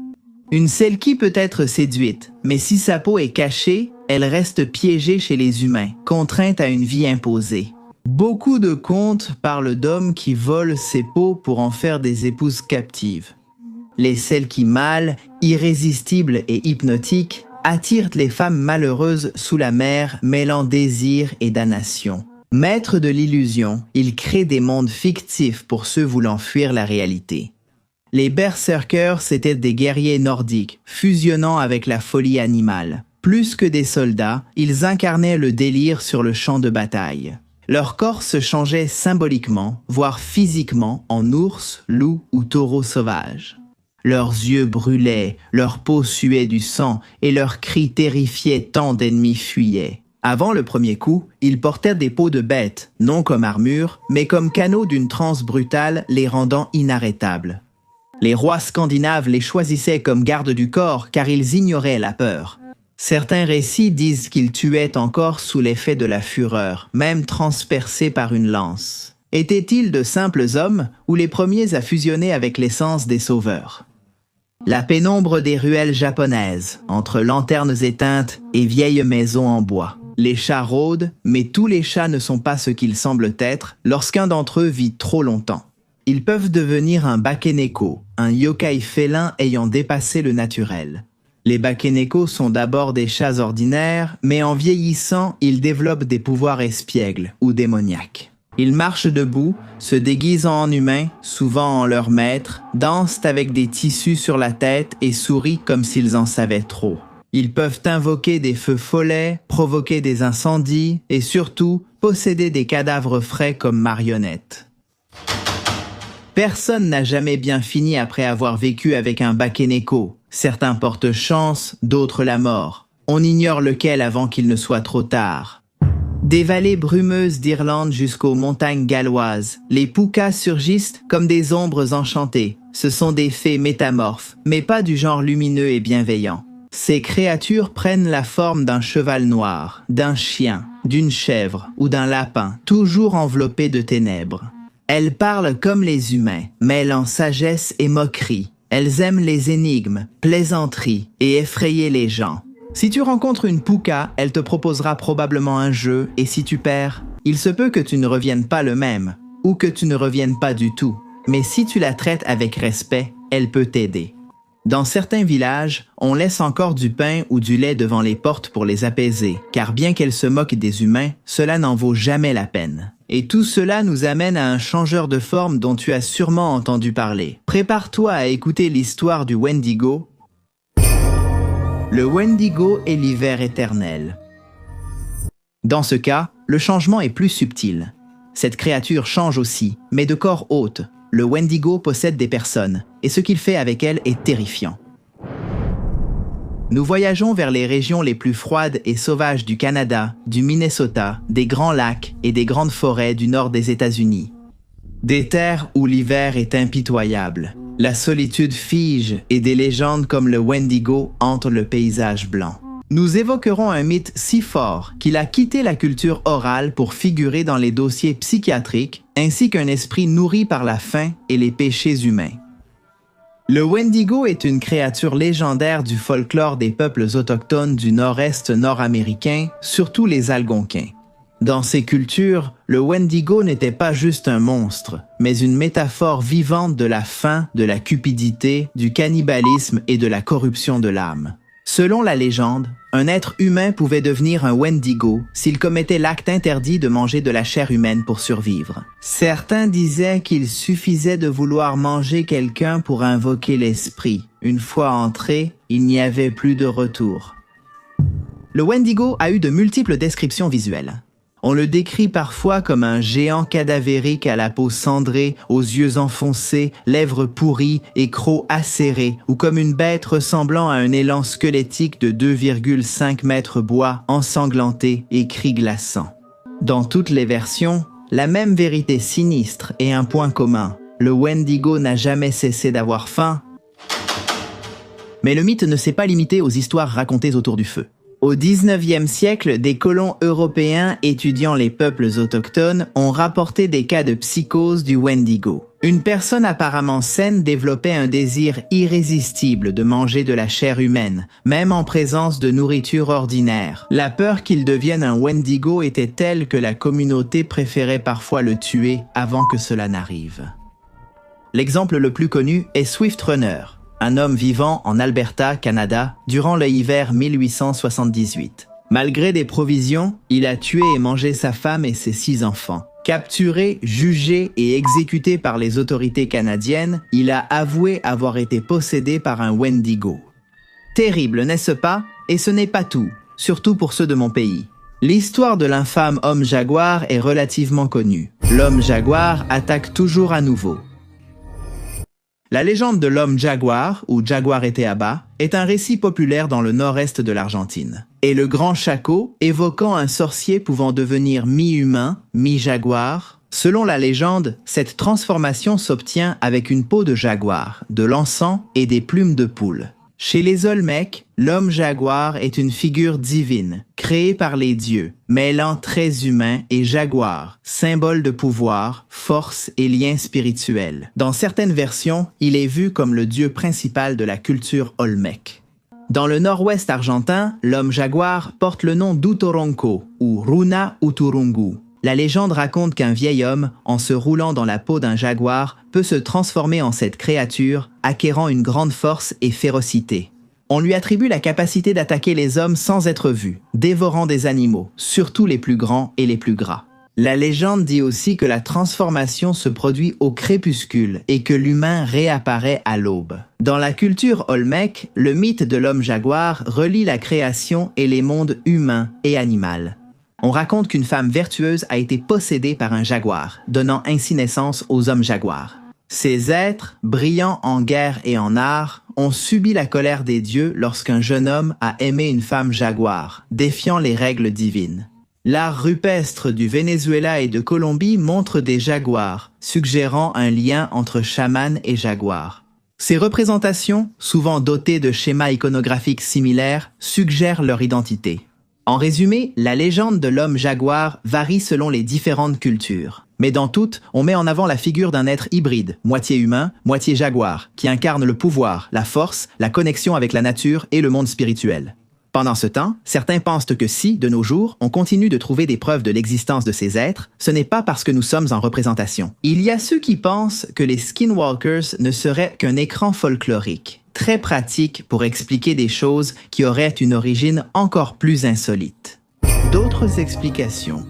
Une Selkie peut être séduite, mais si sa peau est cachée, elle reste piégée chez les humains, contrainte à une vie imposée. Beaucoup de contes parlent d'hommes qui volent ces peaux pour en faire des épouses captives. Les Selkies mâles, irrésistibles et hypnotiques, attirent les femmes malheureuses sous la mer, mêlant désir et damnation. Maîtres de l'illusion, ils créent des mondes fictifs pour ceux voulant fuir la réalité. Les berserkers, c'étaient des guerriers nordiques, fusionnant avec la folie animale. Plus que des soldats, ils incarnaient le délire sur le champ de bataille. Leur corps se changeait symboliquement, voire physiquement, en ours, loup ou taureau sauvage. Leurs yeux brûlaient, leur peau suait du sang et leurs cris terrifiaient tant d'ennemis fuyaient. Avant le premier coup, ils portaient des peaux de bêtes, non comme armure, mais comme canaux d'une transe brutale les rendant inarrêtables. Les rois scandinaves les choisissaient comme gardes du corps car ils ignoraient la peur. Certains récits disent qu'ils tuaient encore sous l'effet de la fureur, même transpercés par une lance. Étaient-ils de simples hommes ou les premiers à fusionner avec l'essence des sauveurs? La pénombre des ruelles japonaises, entre lanternes éteintes et vieilles maisons en bois. Les chats rôdent, mais tous les chats ne sont pas ce qu'ils semblent être lorsqu'un d'entre eux vit trop longtemps. Ils peuvent devenir un bakeneko, un yokai félin ayant dépassé le naturel. Les bakeneko sont d'abord des chats ordinaires, mais en vieillissant, ils développent des pouvoirs espiègles ou démoniaques. Ils marchent debout, se déguisant en humains, souvent en leur maître, dansent avec des tissus sur la tête et sourient comme s'ils en savaient trop. Ils peuvent invoquer des feux follets, provoquer des incendies et surtout posséder des cadavres frais comme marionnettes. Personne n'a jamais bien fini après avoir vécu avec un bakeneko. Certains portent chance, d'autres la mort. On ignore lequel avant qu'il ne soit trop tard. Des vallées brumeuses d'Irlande jusqu'aux montagnes galloises, les pukas surgissent comme des ombres enchantées. Ce sont des fées métamorphes, mais pas du genre lumineux et bienveillant. Ces créatures prennent la forme d'un cheval noir, d'un chien, d'une chèvre ou d'un lapin, toujours enveloppés de ténèbres. Elles parlent comme les humains, mêlant sagesse et moquerie. Elles aiment les énigmes, plaisanteries et effrayer les gens. Si tu rencontres une puka, elle te proposera probablement un jeu, et si tu perds, il se peut que tu ne reviennes pas le même, ou que tu ne reviennes pas du tout. Mais si tu la traites avec respect, elle peut t'aider. Dans certains villages, on laisse encore du pain ou du lait devant les portes pour les apaiser, car bien qu'elles se moquent des humains, cela n'en vaut jamais la peine. Et tout cela nous amène à un changeur de forme dont tu as sûrement entendu parler. Prépare-toi à écouter l'histoire du Wendigo. Le Wendigo est l'hiver éternel. Dans ce cas, le changement est plus subtil. Cette créature change aussi, mais de corps hôte. Le Wendigo possède des personnes, et ce qu'il fait avec elles est terrifiant. Nous voyageons vers les régions les plus froides et sauvages du Canada, du Minnesota, des grands lacs et des grandes forêts du nord des États-Unis. Des terres où l'hiver est impitoyable, la solitude fige et des légendes comme le Wendigo hantent le paysage blanc. Nous évoquerons un mythe si fort qu'il a quitté la culture orale pour figurer dans les dossiers psychiatriques, ainsi qu'un esprit nourri par la faim et les péchés humains. Le Wendigo est une créature légendaire du folklore des peuples autochtones du nord-est nord-américain, surtout les Algonquins. Dans ces cultures, le Wendigo n'était pas juste un monstre, mais une métaphore vivante de la faim, de la cupidité, du cannibalisme et de la corruption de l'âme. Selon la légende, un être humain pouvait devenir un Wendigo s'il commettait l'acte interdit de manger de la chair humaine pour survivre. Certains disaient qu'il suffisait de vouloir manger quelqu'un pour invoquer l'esprit. Une fois entré, il n'y avait plus de retour. Le Wendigo a eu de multiples descriptions visuelles. On le décrit parfois comme un géant cadavérique à la peau cendrée, aux yeux enfoncés, lèvres pourries et crocs acérés, ou comme une bête ressemblant à un élan squelettique de 2,5 mètres bois, ensanglanté et cris glaçants. Dans toutes les versions, la même vérité sinistre et un point commun. Le Wendigo n'a jamais cessé d'avoir faim. Mais le mythe ne s'est pas limité aux histoires racontées autour du feu. Au 19e siècle, des colons européens étudiant les peuples autochtones ont rapporté des cas de psychose du Wendigo. Une personne apparemment saine développait un désir irrésistible de manger de la chair humaine, même en présence de nourriture ordinaire. La peur qu'il devienne un Wendigo était telle que la communauté préférait parfois le tuer avant que cela n'arrive. L'exemple le plus connu est Swift Runner, un homme vivant en Alberta, Canada, durant le hiver 1878. Malgré des provisions, il a tué et mangé sa femme et ses 6 enfants. Capturé, jugé et exécuté par les autorités canadiennes, il a avoué avoir été possédé par un Wendigo. Terrible, n'est-ce pas? Et ce n'est pas tout, surtout pour ceux de mon pays. L'histoire de l'infâme homme jaguar est relativement connue. L'homme jaguar attaque toujours à nouveau. La légende de l'homme jaguar, ou Jaguar Eteaba, est un récit populaire dans le nord-est de l'Argentine. Et le grand Chaco, évoquant un sorcier pouvant devenir mi-humain, mi-jaguar. Selon la légende, cette transformation s'obtient avec une peau de jaguar, de l'encens et des plumes de poule. Chez les Olmecs, l'homme jaguar est une figure divine, créée par les dieux, mêlant traits humains et jaguar, symbole de pouvoir, force et lien spirituel. Dans certaines versions, il est vu comme le dieu principal de la culture Olmec. Dans le nord-ouest argentin, l'homme jaguar porte le nom d'Utoronco, ou Runa Uturungu. La légende raconte qu'un vieil homme, en se roulant dans la peau d'un jaguar, peut se transformer en cette créature, acquérant une grande force et férocité. On lui attribue la capacité d'attaquer les hommes sans être vu, dévorant des animaux, surtout les plus grands et les plus gras. La légende dit aussi que la transformation se produit au crépuscule et que l'humain réapparaît à l'aube. Dans la culture Olmec, le mythe de l'homme jaguar relie la création et les mondes humain et animal. On raconte qu'une femme vertueuse a été possédée par un jaguar, donnant ainsi naissance aux hommes jaguars. Ces êtres, brillants en guerre et en art, ont subi la colère des dieux lorsqu'un jeune homme a aimé une femme jaguar, défiant les règles divines. L'art rupestre du Venezuela et de Colombie montre des jaguars, suggérant un lien entre chaman et jaguar. Ces représentations, souvent dotées de schémas iconographiques similaires, suggèrent leur identité. En résumé, la légende de l'homme jaguar varie selon les différentes cultures. Mais dans toutes, on met en avant la figure d'un être hybride, moitié humain, moitié jaguar, qui incarne le pouvoir, la force, la connexion avec la nature et le monde spirituel. Pendant ce temps, certains pensent que si, de nos jours, on continue de trouver des preuves de l'existence de ces êtres, ce n'est pas parce que nous sommes en représentation. Il y a ceux qui pensent que les Skinwalkers ne seraient qu'un écran folklorique, très pratique pour expliquer des choses qui auraient une origine encore plus insolite. D'autres explications.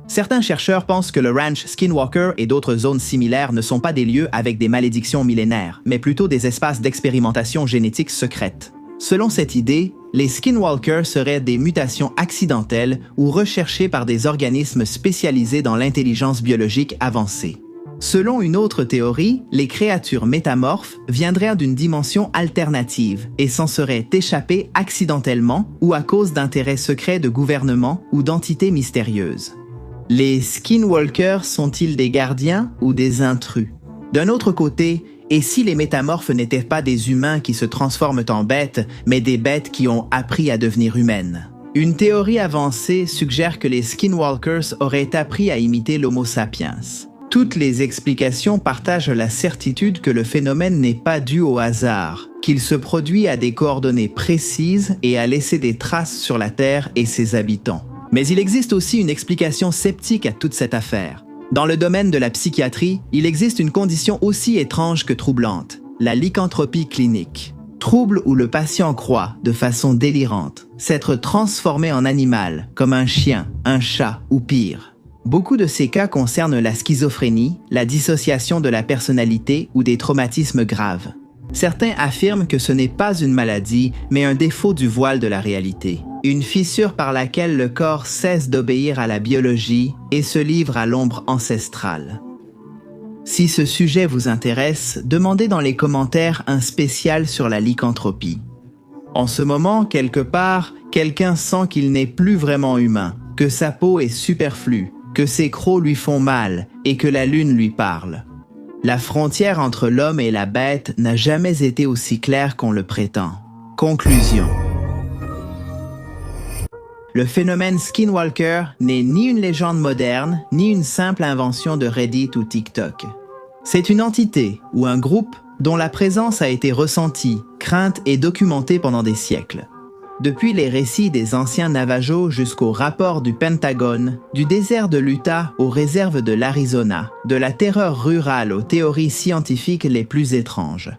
Certains chercheurs pensent que le ranch Skinwalker et d'autres zones similaires ne sont pas des lieux avec des malédictions millénaires, mais plutôt des espaces d'expérimentation génétique secrète. Selon cette idée, les Skinwalkers seraient des mutations accidentelles ou recherchées par des organismes spécialisés dans l'intelligence biologique avancée. Selon une autre théorie, les créatures métamorphes viendraient d'une dimension alternative et s'en seraient échappées accidentellement ou à cause d'intérêts secrets de gouvernements ou d'entités mystérieuses. Les Skinwalkers sont-ils des gardiens ou des intrus? D'un autre côté, et si les métamorphes n'étaient pas des humains qui se transforment en bêtes, mais des bêtes qui ont appris à devenir humaines? Une théorie avancée suggère que les Skinwalkers auraient appris à imiter l'Homo sapiens. Toutes les explications partagent la certitude que le phénomène n'est pas dû au hasard, qu'il se produit à des coordonnées précises et a laissé des traces sur la Terre et ses habitants. Mais il existe aussi une explication sceptique à toute cette affaire. Dans le domaine de la psychiatrie, il existe une condition aussi étrange que troublante, la lycanthropie clinique. Trouble où le patient croit, de façon délirante, s'être transformé en animal, comme un chien, un chat ou pire. Beaucoup de ces cas concernent la schizophrénie, la dissociation de la personnalité ou des traumatismes graves. Certains affirment que ce n'est pas une maladie, mais un défaut du voile de la réalité. Une fissure par laquelle le corps cesse d'obéir à la biologie et se livre à l'ombre ancestrale. Si ce sujet vous intéresse, demandez dans les commentaires un spécial sur la lycanthropie. En ce moment, quelque part, quelqu'un sent qu'il n'est plus vraiment humain, que sa peau est superflue, que ses crocs lui font mal et que la lune lui parle. La frontière entre l'homme et la bête n'a jamais été aussi claire qu'on le prétend. Conclusion. Le phénomène Skinwalker n'est ni une légende moderne, ni une simple invention de Reddit ou TikTok. C'est une entité ou un groupe dont la présence a été ressentie, crainte et documentée pendant des siècles. Depuis les récits des anciens Navajos jusqu'aux rapports du Pentagone, du désert de l'Utah aux réserves de l'Arizona, de la terreur rurale aux théories scientifiques les plus étranges.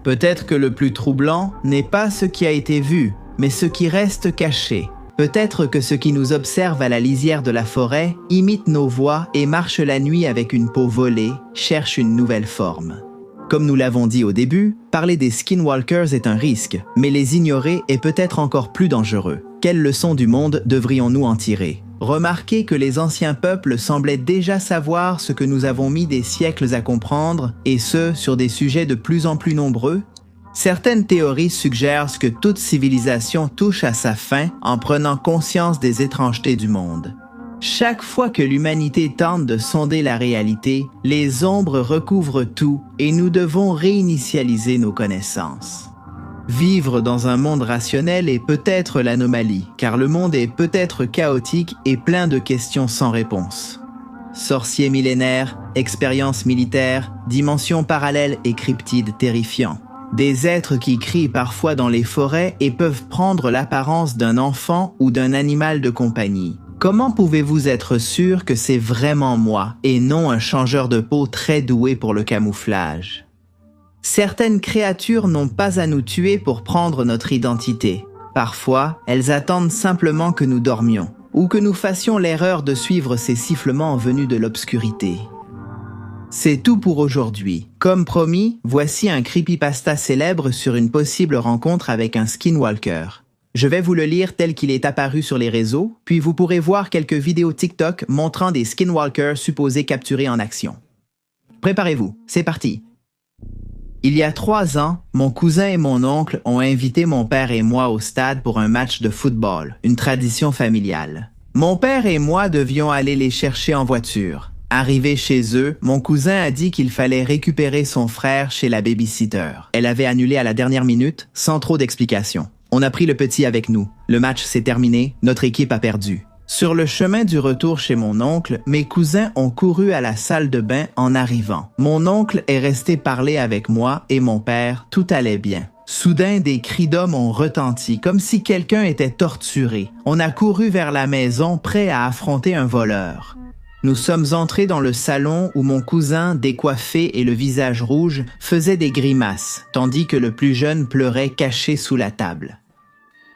Peut-être que le plus troublant n'est pas ce qui a été vu, mais ce qui reste caché. Peut-être que ce qui nous observe à la lisière de la forêt imite nos voix et marche la nuit avec une peau volée, cherche une nouvelle forme. Comme nous l'avons dit au début, parler des Skinwalkers est un risque, mais les ignorer est peut-être encore plus dangereux. Quelle leçon du monde devrions-nous en tirer? Remarquez que les anciens peuples semblaient déjà savoir ce que nous avons mis des siècles à comprendre, et ce, sur des sujets de plus en plus nombreux. Certaines théories suggèrent que toute civilisation touche à sa fin en prenant conscience des étrangetés du monde. Chaque fois que l'humanité tente de sonder la réalité, les ombres recouvrent tout et nous devons réinitialiser nos connaissances. Vivre dans un monde rationnel est peut-être l'anomalie, car le monde est peut-être chaotique et plein de questions sans réponse. Sorciers millénaires, expériences militaires, dimensions parallèles et cryptides terrifiants. Des êtres qui crient parfois dans les forêts et peuvent prendre l'apparence d'un enfant ou d'un animal de compagnie. Comment pouvez-vous être sûr que c'est vraiment moi et non un changeur de peau très doué pour le camouflage? Certaines créatures n'ont pas à nous tuer pour prendre notre identité. Parfois, elles attendent simplement que nous dormions ou que nous fassions l'erreur de suivre ces sifflements venus de l'obscurité. C'est tout pour aujourd'hui. Comme promis, voici un creepypasta célèbre sur une possible rencontre avec un Skinwalker. Je vais vous le lire tel qu'il est apparu sur les réseaux, puis vous pourrez voir quelques vidéos TikTok montrant des Skinwalkers supposés capturés en action. Préparez-vous, c'est parti! Il y a 3 ans, mon cousin et mon oncle ont invité mon père et moi au stade pour un match de football, une tradition familiale. Mon père et moi devions aller les chercher en voiture. Arrivé chez eux, mon cousin a dit qu'il fallait récupérer son frère chez la babysitter. Elle avait annulé à la dernière minute, sans trop d'explications. On a pris le petit avec nous. Le match s'est terminé, notre équipe a perdu. Sur le chemin du retour chez mon oncle, mes cousins ont couru à la salle de bain en arrivant. Mon oncle est resté parler avec moi et mon père, tout allait bien. Soudain, des cris d'hommes ont retenti, comme si quelqu'un était torturé. On a couru vers la maison, prêt à affronter un voleur. Nous sommes entrés dans le salon où mon cousin, décoiffé et le visage rouge, faisait des grimaces, tandis que le plus jeune pleurait caché sous la table.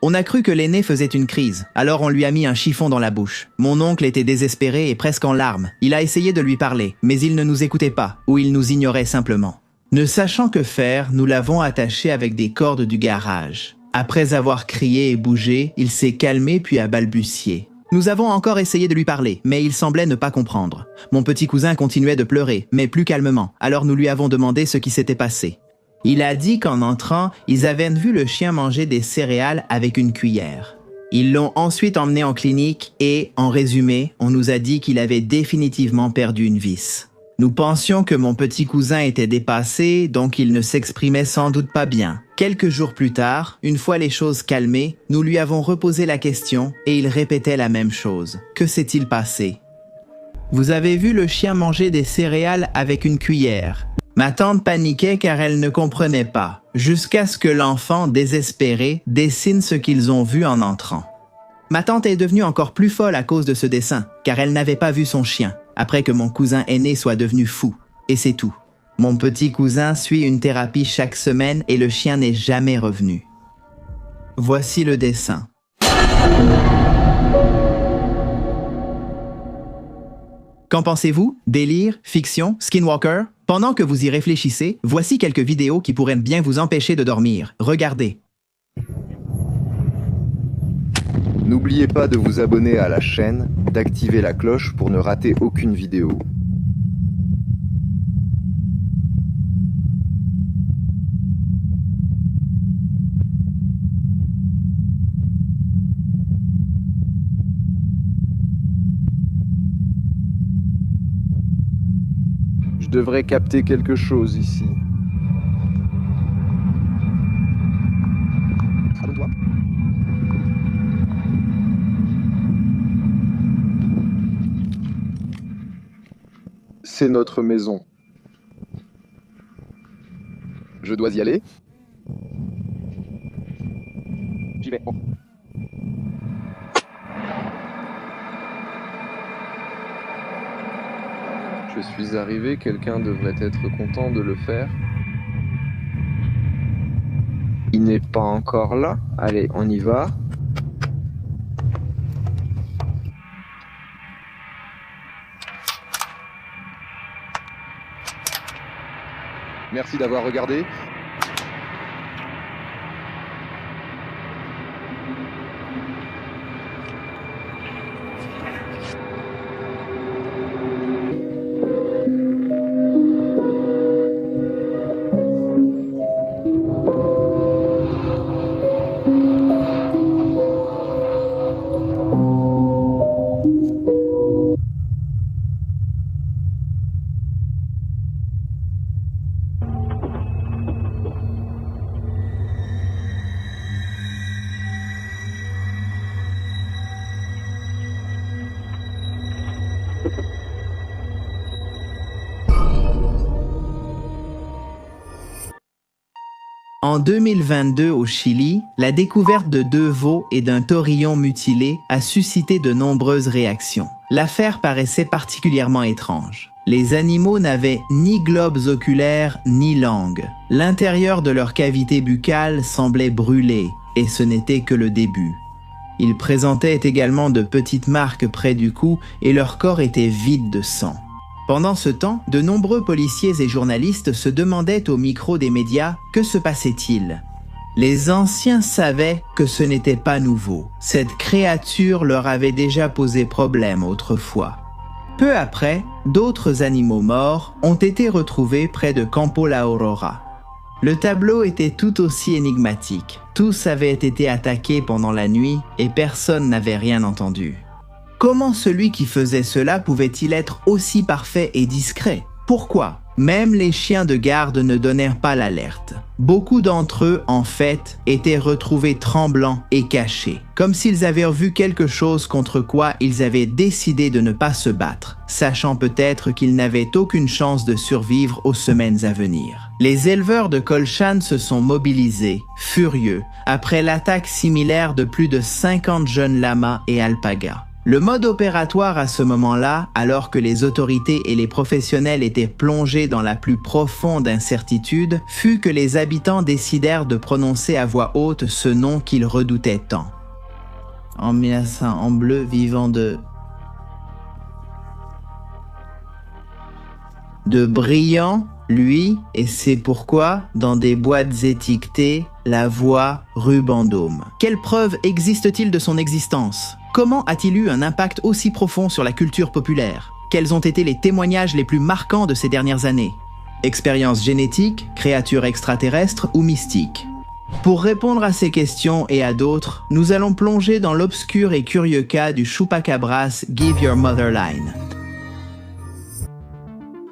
On a cru que l'aîné faisait une crise, alors on lui a mis un chiffon dans la bouche. Mon oncle était désespéré et presque en larmes. Il a essayé de lui parler, mais il ne nous écoutait pas, ou il nous ignorait simplement. Ne sachant que faire, nous l'avons attaché avec des cordes du garage. Après avoir crié et bougé, il s'est calmé puis a balbutié. Nous avons encore essayé de lui parler, mais il semblait ne pas comprendre. Mon petit cousin continuait de pleurer, mais plus calmement, alors nous lui avons demandé ce qui s'était passé. Il a dit qu'en entrant, ils avaient vu le chien manger des céréales avec une cuillère. Ils l'ont ensuite emmené en clinique et, en résumé, on nous a dit qu'il avait définitivement perdu une vis. Nous pensions que mon petit cousin était dépassé, donc il ne s'exprimait sans doute pas bien. Quelques jours plus tard, une fois les choses calmées, nous lui avons reposé la question et il répétait la même chose. Que s'est-il passé? Vous avez vu le chien manger des céréales avec une cuillère. Ma tante paniquait car elle ne comprenait pas, jusqu'à ce que l'enfant, désespéré, dessine ce qu'ils ont vu en entrant. Ma tante est devenue encore plus folle à cause de ce dessin, car elle n'avait pas vu son chien, après que mon cousin aîné soit devenu fou. Et c'est tout. Mon petit cousin suit une thérapie chaque semaine et le chien n'est jamais revenu. Voici le dessin. Qu'en pensez-vous? Délire? Fiction? Skinwalker? Pendant que vous y réfléchissez, voici quelques vidéos qui pourraient bien vous empêcher de dormir. Regardez. N'oubliez pas de vous abonner à la chaîne, d'activer la cloche pour ne rater aucune vidéo. Je devrais capter quelque chose ici. Abonne-toi. C'est notre maison. Je dois y aller. J'y vais. Je suis arrivé, quelqu'un devrait être content de le faire. Il n'est pas encore là. Allez, on y va. Merci d'avoir regardé. En 2022 au Chili, la découverte de 2 veaux et d'un taurillon mutilé a suscité de nombreuses réactions. L'affaire paraissait particulièrement étrange. Les animaux n'avaient ni globes oculaires ni langue. L'intérieur de leur cavité buccale semblait brûlé, et ce n'était que le début. Ils présentaient également de petites marques près du cou et leur corps était vide de sang. Pendant ce temps, de nombreux policiers et journalistes se demandaient au micro des médias que se passait-il. Les anciens savaient que ce n'était pas nouveau. Cette créature leur avait déjà posé problème autrefois. Peu après, d'autres animaux morts ont été retrouvés près de Campo La Aurora. Le tableau était tout aussi énigmatique. Tous avaient été attaqués pendant la nuit et personne n'avait rien entendu. Comment celui qui faisait cela pouvait-il être aussi parfait et discret? Pourquoi? Même les chiens de garde ne donnèrent pas l'alerte. Beaucoup d'entre eux, en fait, étaient retrouvés tremblants et cachés, comme s'ils avaient vu quelque chose contre quoi ils avaient décidé de ne pas se battre, sachant peut-être qu'ils n'avaient aucune chance de survivre aux semaines à venir. Les éleveurs de Colchane se sont mobilisés, furieux, après l'attaque similaire de plus de 50 jeunes lamas et alpagas. Le mode opératoire à ce moment-là, alors que les autorités et les professionnels étaient plongés dans la plus profonde incertitude, fut que les habitants décidèrent de prononcer à voix haute ce nom qu'ils redoutaient tant. En 1900, en bleu vivant de brillant, lui, et c'est pourquoi, dans des boîtes étiquetées, la voix Rubandome. Quelle preuve existe-t-il de son existence? Comment a-t-il eu un impact aussi profond sur la culture populaire? Quels ont été les témoignages les plus marquants de ces dernières années? Expérience génétique, créature extraterrestre ou mystique? Pour répondre à ces questions et à d'autres, nous allons plonger dans l'obscur et curieux cas du Chupacabras Give Your Mother Line.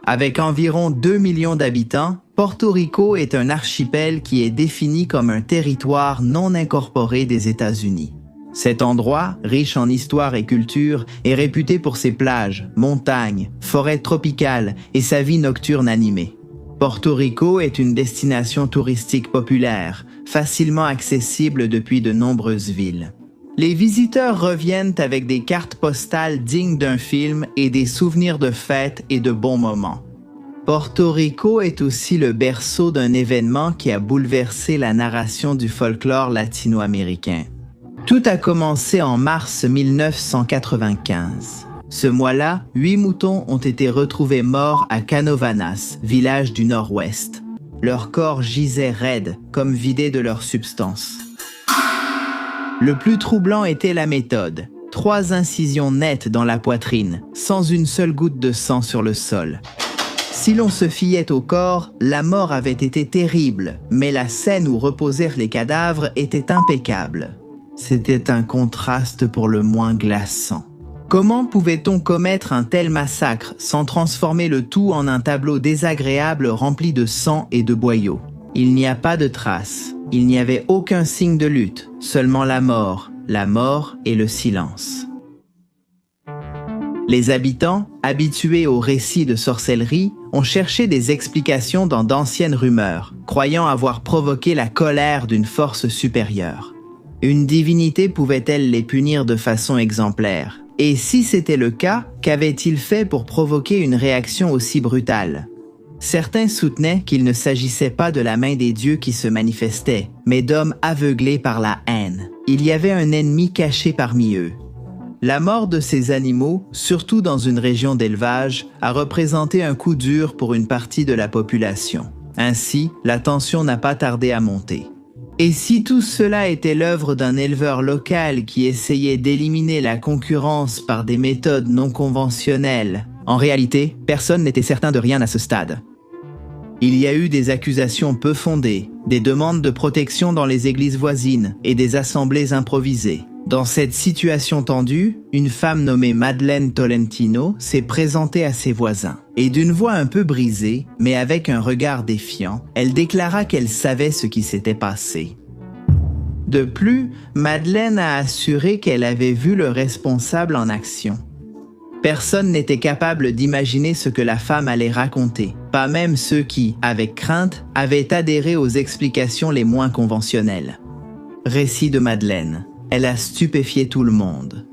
Avec environ 2 millions d'habitants, Porto Rico est un archipel qui est défini comme un territoire non incorporé des États-Unis. Cet endroit, riche en histoire et culture, est réputé pour ses plages, montagnes, forêts tropicales et sa vie nocturne animée. Porto Rico est une destination touristique populaire, facilement accessible depuis de nombreuses villes. Les visiteurs reviennent avec des cartes postales dignes d'un film et des souvenirs de fêtes et de bons moments. Porto Rico est aussi le berceau d'un événement qui a bouleversé la narration du folklore latino-américain. Tout a commencé en mars 1995. Ce mois-là, 8 moutons ont été retrouvés morts à Canovanas, village du nord-ouest. Leurs corps gisaient raides, comme vidés de leur substance. Le plus troublant était la méthode. 3 incisions nettes dans la poitrine, sans une seule goutte de sang sur le sol. Si l'on se fiait au corps, la mort avait été terrible, mais la scène où reposèrent les cadavres était impeccable. C'était un contraste pour le moins glaçant. Comment pouvait-on commettre un tel massacre sans transformer le tout en un tableau désagréable rempli de sang et de boyaux? Il n'y a pas de traces, il n'y avait aucun signe de lutte, seulement la mort et le silence. Les habitants, habitués aux récits de sorcellerie, ont cherché des explications dans d'anciennes rumeurs, croyant avoir provoqué la colère d'une force supérieure. Une divinité pouvait-elle les punir de façon exemplaire? Et si c'était le cas, qu'avaient-ils fait pour provoquer une réaction aussi brutale? Certains soutenaient qu'il ne s'agissait pas de la main des dieux qui se manifestait, mais d'hommes aveuglés par la haine. Il y avait un ennemi caché parmi eux. La mort de ces animaux, surtout dans une région d'élevage, a représenté un coup dur pour une partie de la population. Ainsi, la tension n'a pas tardé à monter. Et si tout cela était l'œuvre d'un éleveur local qui essayait d'éliminer la concurrence par des méthodes non conventionnelles, en réalité, personne n'était certain de rien à ce stade. Il y a eu des accusations peu fondées, des demandes de protection dans les églises voisines et des assemblées improvisées. Dans cette situation tendue, une femme nommée Madeleine Tolentino s'est présentée à ses voisins. Et d'une voix un peu brisée, mais avec un regard défiant, elle déclara qu'elle savait ce qui s'était passé. De plus, Madeleine a assuré qu'elle avait vu le responsable en action. Personne n'était capable d'imaginer ce que la femme allait raconter, pas même ceux qui, avec crainte, avaient adhéré aux explications les moins conventionnelles. Récit de Madeleine. Elle a stupéfié tout le monde.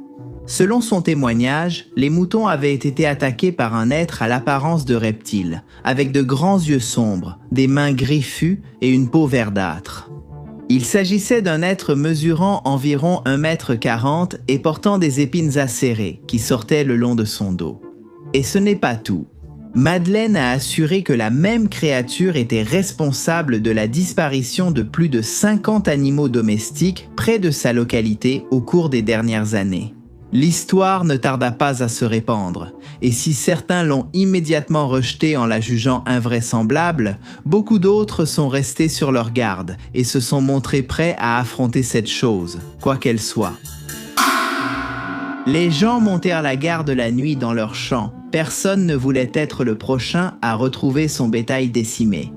Selon son témoignage, les moutons avaient été attaqués par un être à l'apparence de reptile, avec de grands yeux sombres, des mains griffues et une peau verdâtre. Il s'agissait d'un être mesurant environ 1,40 m et portant des épines acérées qui sortaient le long de son dos. Et ce n'est pas tout. Madeleine a assuré que la même créature était responsable de la disparition de plus de 50 animaux domestiques près de sa localité au cours des dernières années. L'histoire ne tarda pas à se répandre, et si certains l'ont immédiatement rejetée en la jugeant invraisemblable, beaucoup d'autres sont restés sur leur garde et se sont montrés prêts à affronter cette chose, quoi qu'elle soit. Les gens montèrent la garde la nuit dans leurs champs. Personne ne voulait être le prochain à retrouver son bétail décimé.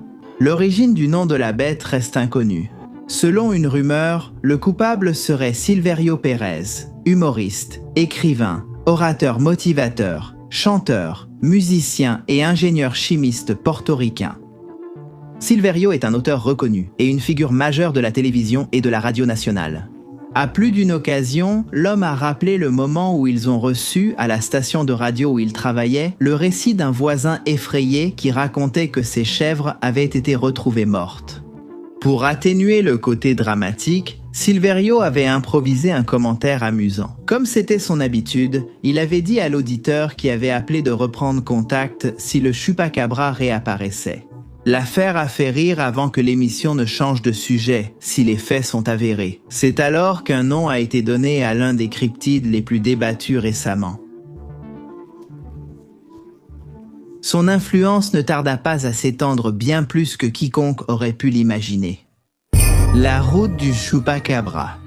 L'origine du nom de la bête reste inconnue. Selon une rumeur, le coupable serait Silverio Pérez, humoriste, écrivain, orateur motivateur, chanteur, musicien et ingénieur chimiste portoricain. Silverio est un auteur reconnu et une figure majeure de la télévision et de la radio nationale. À plus d'une occasion, l'homme a rappelé le moment où ils ont reçu, à la station de radio où il travaillait, le récit d'un voisin effrayé qui racontait que ses chèvres avaient été retrouvées mortes. Pour atténuer le côté dramatique, Silverio avait improvisé un commentaire amusant. Comme c'était son habitude, il avait dit à l'auditeur qui avait appelé de reprendre contact si le chupacabra réapparaissait. L'affaire a fait rire avant que l'émission ne change de sujet, si les faits sont avérés. C'est alors qu'un nom a été donné à l'un des cryptides les plus débattus récemment. Son influence ne tarda pas à s'étendre bien plus que quiconque aurait pu l'imaginer. La route du chupacabra.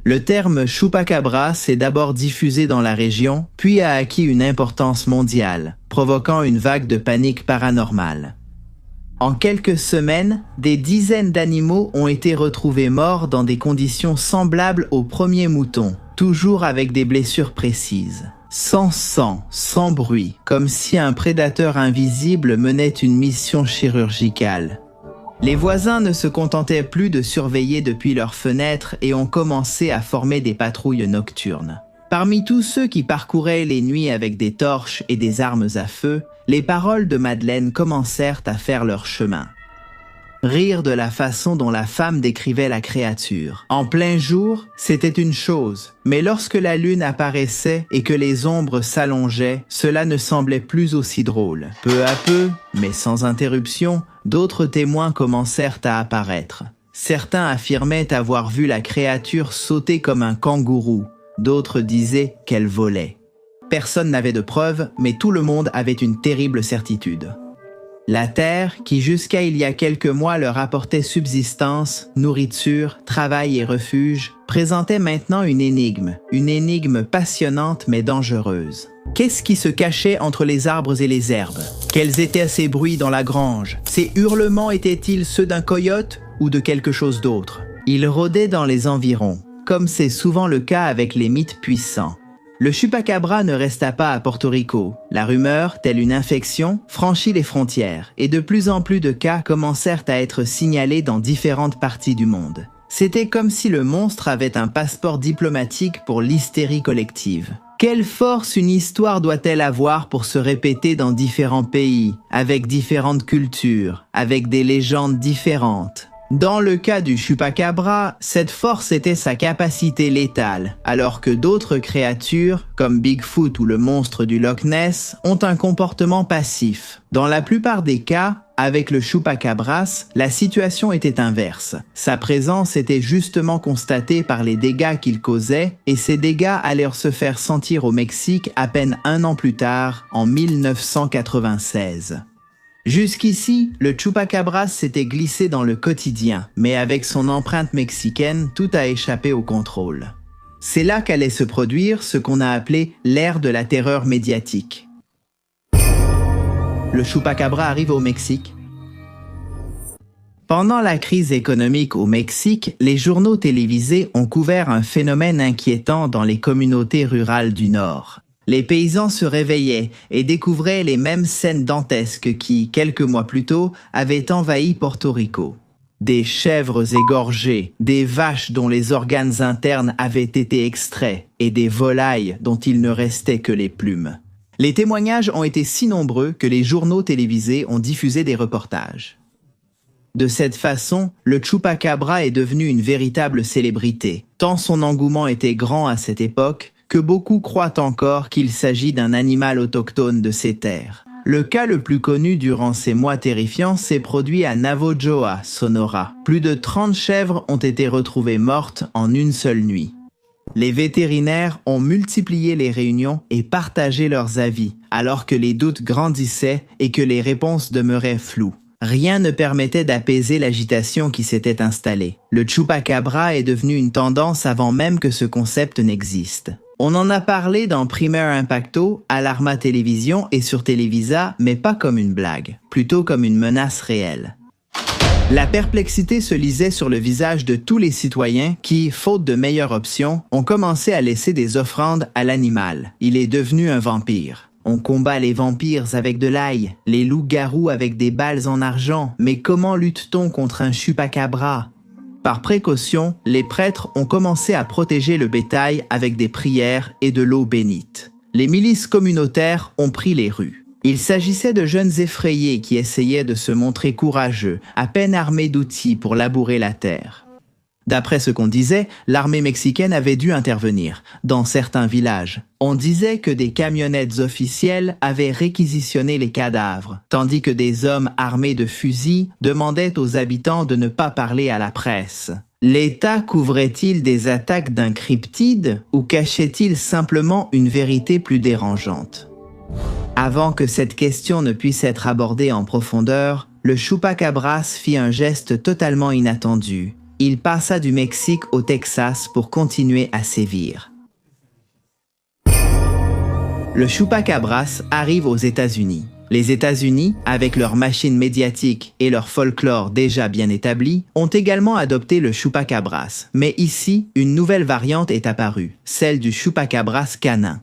Le terme chupacabra s'est d'abord diffusé dans la région, puis a acquis une importance mondiale, provoquant une vague de panique paranormale. En quelques semaines, des dizaines d'animaux ont été retrouvés morts dans des conditions semblables aux premiers moutons, toujours avec des blessures précises. Sans sang, sans bruit, comme si un prédateur invisible menait une mission chirurgicale. Les voisins ne se contentaient plus de surveiller depuis leurs fenêtres et ont commencé à former des patrouilles nocturnes. Parmi tous ceux qui parcouraient les nuits avec des torches et des armes à feu, les paroles de Madeleine commencèrent à faire leur chemin. Rire de la façon dont la femme décrivait la créature. En plein jour, c'était une chose, mais lorsque la lune apparaissait et que les ombres s'allongeaient, cela ne semblait plus aussi drôle. Peu à peu, mais sans interruption, d'autres témoins commencèrent à apparaître. Certains affirmaient avoir vu la créature sauter comme un kangourou, d'autres disaient qu'elle volait. Personne n'avait de preuves, mais tout le monde avait une terrible certitude. La terre, qui jusqu'à il y a quelques mois leur apportait subsistance, nourriture, travail et refuge, présentait maintenant une énigme passionnante mais dangereuse. Qu'est-ce qui se cachait entre les arbres et les herbes? Quels étaient ces bruits dans la grange? Ces hurlements étaient-ils ceux d'un coyote ou de quelque chose d'autre? Ils rôdaient dans les environs, comme c'est souvent le cas avec les mythes puissants. Le chupacabra ne resta pas à Porto Rico. La rumeur, telle une infection, franchit les frontières et de plus en plus de cas commencèrent à être signalés dans différentes parties du monde. C'était comme si le monstre avait un passeport diplomatique pour l'hystérie collective. Quelle force une histoire doit-elle avoir pour se répéter dans différents pays, avec différentes cultures, avec des légendes différentes? Dans le cas du chupacabra, cette force était sa capacité létale, alors que d'autres créatures, comme Bigfoot ou le monstre du Loch Ness, ont un comportement passif. Dans la plupart des cas, avec le chupacabras, la situation était inverse. Sa présence était justement constatée par les dégâts qu'il causait, et ces dégâts allèrent se faire sentir au Mexique à peine un an plus tard, en 1996. Jusqu'ici, le chupacabras s'était glissé dans le quotidien, mais avec son empreinte mexicaine, tout a échappé au contrôle. C'est là qu'allait se produire ce qu'on a appelé l'ère de la terreur médiatique. Le chupacabra arrive au Mexique. Pendant la crise économique au Mexique, les journaux télévisés ont couvert un phénomène inquiétant dans les communautés rurales du Nord. Les paysans se réveillaient et découvraient les mêmes scènes dantesques qui, quelques mois plus tôt, avaient envahi Porto Rico. Des chèvres égorgées, des vaches dont les organes internes avaient été extraits et des volailles dont il ne restait que les plumes. Les témoignages ont été si nombreux que les journaux télévisés ont diffusé des reportages. De cette façon, le chupacabra est devenu une véritable célébrité, tant son engouement était grand à cette époque que beaucoup croient encore qu'il s'agit d'un animal autochtone de ces terres. Le cas le plus connu durant ces mois terrifiants s'est produit à Navojoa, Sonora. Plus de 30 chèvres ont été retrouvées mortes en une seule nuit. Les vétérinaires ont multiplié les réunions et partagé leurs avis, alors que les doutes grandissaient et que les réponses demeuraient floues. Rien ne permettait d'apaiser l'agitation qui s'était installée. Le chupacabra est devenu une tendance avant même que ce concept n'existe. On en a parlé dans Primer Impacto, Alarma Télévision et sur Televisa, mais pas comme une blague, plutôt comme une menace réelle. La perplexité se lisait sur le visage de tous les citoyens qui, faute de meilleures options, ont commencé à laisser des offrandes à l'animal. Il est devenu un vampire. On combat les vampires avec de l'ail, les loups-garous avec des balles en argent, mais comment lutte-t-on contre un chupacabra? Par précaution, les prêtres ont commencé à protéger le bétail avec des prières et de l'eau bénite. Les milices communautaires ont pris les rues. Il s'agissait de jeunes effrayés qui essayaient de se montrer courageux, à peine armés d'outils pour labourer la terre. D'après ce qu'on disait, l'armée mexicaine avait dû intervenir. Dans certains villages, on disait que des camionnettes officielles avaient réquisitionné les cadavres, tandis que des hommes armés de fusils demandaient aux habitants de ne pas parler à la presse. L'État couvrait-il des attaques d'un cryptide ou cachait-il simplement une vérité plus dérangeante? Avant que cette question ne puisse être abordée en profondeur, le chupacabras fit un geste totalement inattendu. Il passa du Mexique au Texas pour continuer à sévir. Le chupacabras arrive aux États-Unis. Les États-Unis, avec leur machine médiatique et leur folklore déjà bien établi, ont également adopté le chupacabras. Mais ici, une nouvelle variante est apparue, celle du chupacabras canin.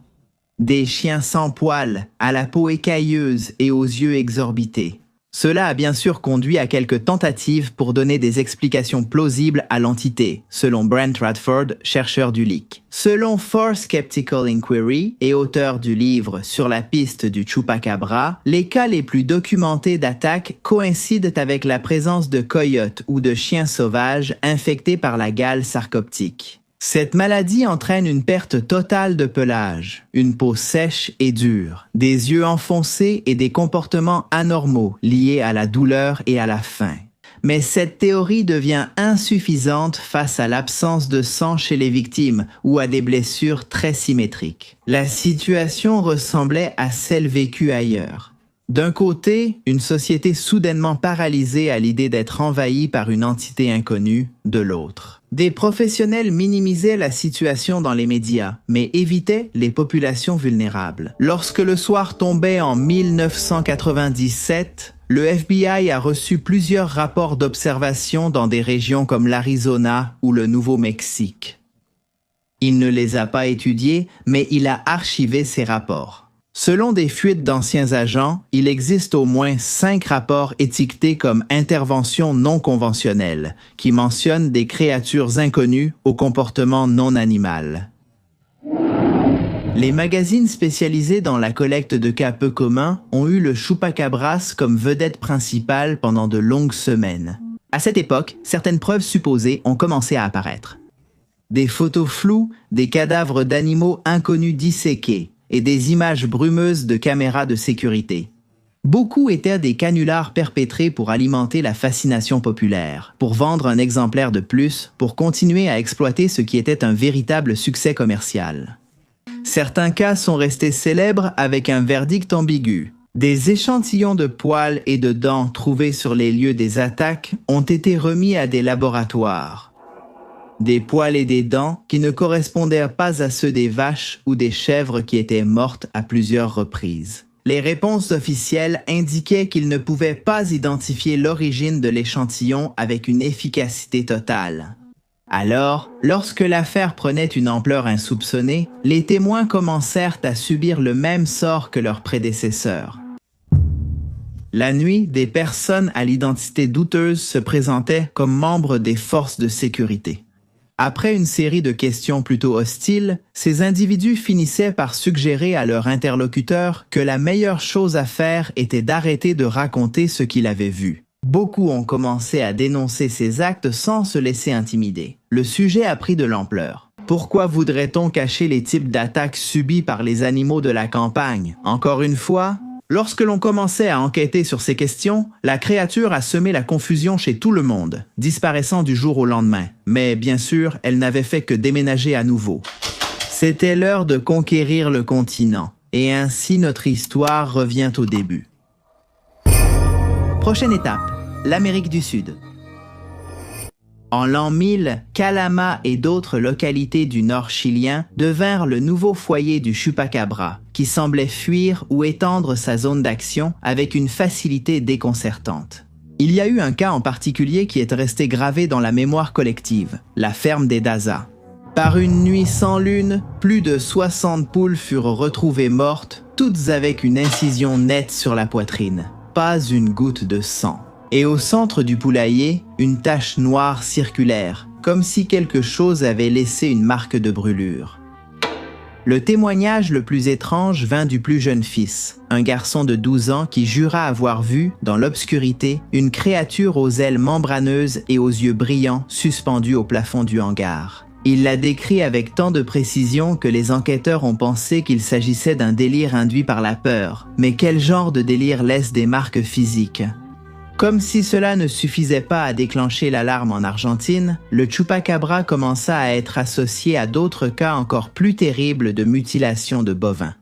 Des chiens sans poils, à la peau écailleuse et aux yeux exorbités. Cela a bien sûr conduit à quelques tentatives pour donner des explications plausibles à l'entité, selon Brent Radford, chercheur du leak. Selon For Skeptical Inquiry et auteur du livre Sur la piste du chupacabra, les cas les plus documentés d'attaque coïncident avec la présence de coyotes ou de chiens sauvages infectés par la gale sarcoptique. Cette maladie entraîne une perte totale de pelage, une peau sèche et dure, des yeux enfoncés et des comportements anormaux liés à la douleur et à la faim. Mais cette théorie devient insuffisante face à l'absence de sang chez les victimes ou à des blessures très symétriques. La situation ressemblait à celle vécue ailleurs. D'un côté, une société soudainement paralysée à l'idée d'être envahie par une entité inconnue, de l'autre. Des professionnels minimisaient la situation dans les médias, mais évitaient les populations vulnérables. Lorsque le soir tombait en 1997, le FBI a reçu plusieurs rapports d'observation dans des régions comme l'Arizona ou le Nouveau-Mexique. Il ne les a pas étudiés, mais il a archivé ces rapports. Selon des fuites d'anciens agents, il existe au moins 5 rapports étiquetés comme interventions non conventionnelles, qui mentionnent des créatures inconnues au comportement non animal. Les magazines spécialisés dans la collecte de cas peu communs ont eu le chupacabras comme vedette principale pendant de longues semaines. À cette époque, certaines preuves supposées ont commencé à apparaître. Des photos floues, des cadavres d'animaux inconnus disséqués, et des images brumeuses de caméras de sécurité. Beaucoup étaient des canulars perpétrés pour alimenter la fascination populaire, pour vendre un exemplaire de plus, pour continuer à exploiter ce qui était un véritable succès commercial. Certains cas sont restés célèbres avec un verdict ambigu. Des échantillons de poils et de dents trouvés sur les lieux des attaques ont été remis à des laboratoires. Des poils et des dents qui ne correspondaient pas à ceux des vaches ou des chèvres qui étaient mortes à plusieurs reprises. Les réponses officielles indiquaient qu'ils ne pouvaient pas identifier l'origine de l'échantillon avec une efficacité totale. Alors, lorsque l'affaire prenait une ampleur insoupçonnée, les témoins commencèrent à subir le même sort que leurs prédécesseurs. La nuit, des personnes à l'identité douteuse se présentaient comme membres des forces de sécurité. Après une série de questions plutôt hostiles, ces individus finissaient par suggérer à leur interlocuteur que la meilleure chose à faire était d'arrêter de raconter ce qu'il avait vu. Beaucoup ont commencé à dénoncer ces actes sans se laisser intimider. Le sujet a pris de l'ampleur. Pourquoi voudrait-on cacher les types d'attaques subies par les animaux de la campagne? Encore une fois, lorsque l'on commençait à enquêter sur ces questions, la créature a semé la confusion chez tout le monde, disparaissant du jour au lendemain. Mais bien sûr, elle n'avait fait que déménager à nouveau. C'était l'heure de conquérir le continent, et ainsi notre histoire revient au début. Prochaine étape, l'Amérique du Sud. En l'an 1000, Calama et d'autres localités du nord chilien devinrent le nouveau foyer du chupacabra, qui semblait fuir ou étendre sa zone d'action avec une facilité déconcertante. Il y a eu un cas en particulier qui est resté gravé dans la mémoire collective, la ferme des Daza. Par une nuit sans lune, plus de 60 poules furent retrouvées mortes, toutes avec une incision nette sur la poitrine. Pas une goutte de sang. Et au centre du poulailler, une tache noire circulaire, comme si quelque chose avait laissé une marque de brûlure. Le témoignage le plus étrange vint du plus jeune fils, un garçon de 12 ans qui jura avoir vu, dans l'obscurité, une créature aux ailes membraneuses et aux yeux brillants suspendue au plafond du hangar. Il l'a décrit avec tant de précision que les enquêteurs ont pensé qu'il s'agissait d'un délire induit par la peur. Mais quel genre de délire laisse des marques physiques ? Comme si cela ne suffisait pas à déclencher l'alarme en Argentine, le chupacabra commença à être associé à d'autres cas encore plus terribles de mutilation de bovins.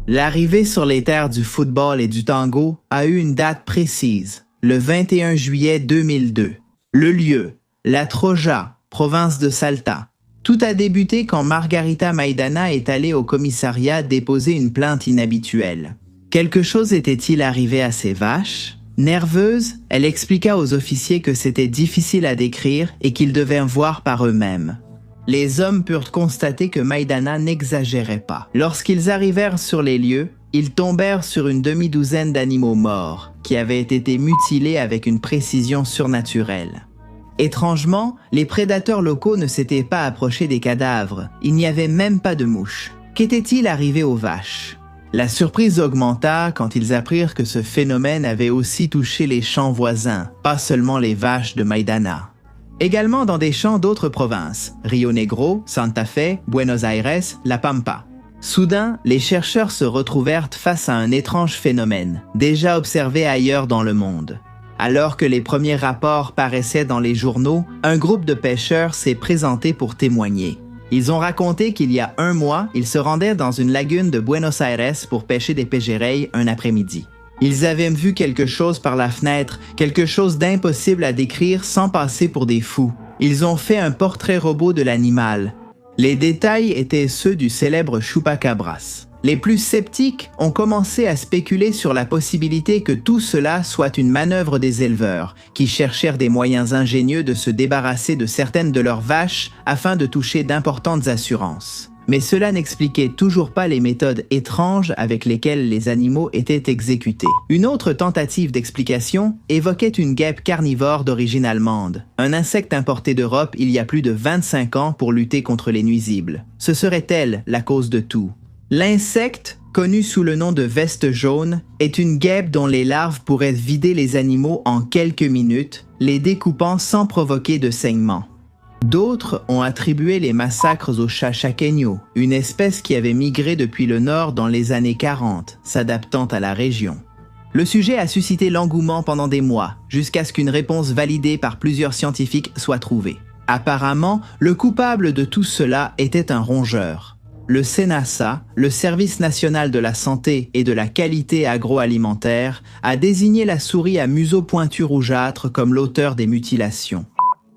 L'arrivée sur les terres du football et du tango a eu une date précise, le 21 juillet 2002. Le lieu, la Troja, province de Salta. Tout a débuté quand Margarita Maidana est allée au commissariat déposer une plainte inhabituelle. Quelque chose était-il arrivé à ses vaches? Nerveuse, elle expliqua aux officiers que c'était difficile à décrire et qu'ils devaient voir par eux-mêmes. Les hommes purent constater que Maidana n'exagérait pas. Lorsqu'ils arrivèrent sur les lieux, ils tombèrent sur une demi-douzaine d'animaux morts, qui avaient été mutilés avec une précision surnaturelle. Étrangement, les prédateurs locaux ne s'étaient pas approchés des cadavres, il n'y avait même pas de mouches. Qu'était-il arrivé aux vaches? La surprise augmenta quand ils apprirent que ce phénomène avait aussi touché les champs voisins, pas seulement les vaches de Maidana. Également dans des champs d'autres provinces, Rio Negro, Santa Fe, Buenos Aires, La Pampa. Soudain, les chercheurs se retrouvèrent face à un étrange phénomène, déjà observé ailleurs dans le monde. Alors que les premiers rapports paraissaient dans les journaux, un groupe de pêcheurs s'est présenté pour témoigner. Ils ont raconté qu'il y a 1 mois, ils se rendaient dans une lagune de Buenos Aires pour pêcher des péjerrey un après-midi. Ils avaient vu quelque chose par la fenêtre, quelque chose d'impossible à décrire sans passer pour des fous. Ils ont fait un portrait robot de l'animal. Les détails étaient ceux du célèbre chupacabras. Les plus sceptiques ont commencé à spéculer sur la possibilité que tout cela soit une manœuvre des éleveurs, qui cherchèrent des moyens ingénieux de se débarrasser de certaines de leurs vaches afin de toucher d'importantes assurances. Mais cela n'expliquait toujours pas les méthodes étranges avec lesquelles les animaux étaient exécutés. Une autre tentative d'explication évoquait une guêpe carnivore d'origine allemande, un insecte importé d'Europe il y a plus de 25 ans pour lutter contre les nuisibles. Ce serait elle la cause de tout. L'insecte, connu sous le nom de veste jaune, est une guêpe dont les larves pourraient vider les animaux en quelques minutes, les découpant sans provoquer de saignement. D'autres ont attribué les massacres au chat chaqueño, une espèce qui avait migré depuis le nord dans les années 40, s'adaptant à la région. Le sujet a suscité l'engouement pendant des mois, jusqu'à ce qu'une réponse validée par plusieurs scientifiques soit trouvée. Apparemment, le coupable de tout cela était un rongeur. Le SENASA, le Service national de la santé et de la qualité agroalimentaire, a désigné la souris à museau pointu rougeâtre comme l'auteur des mutilations.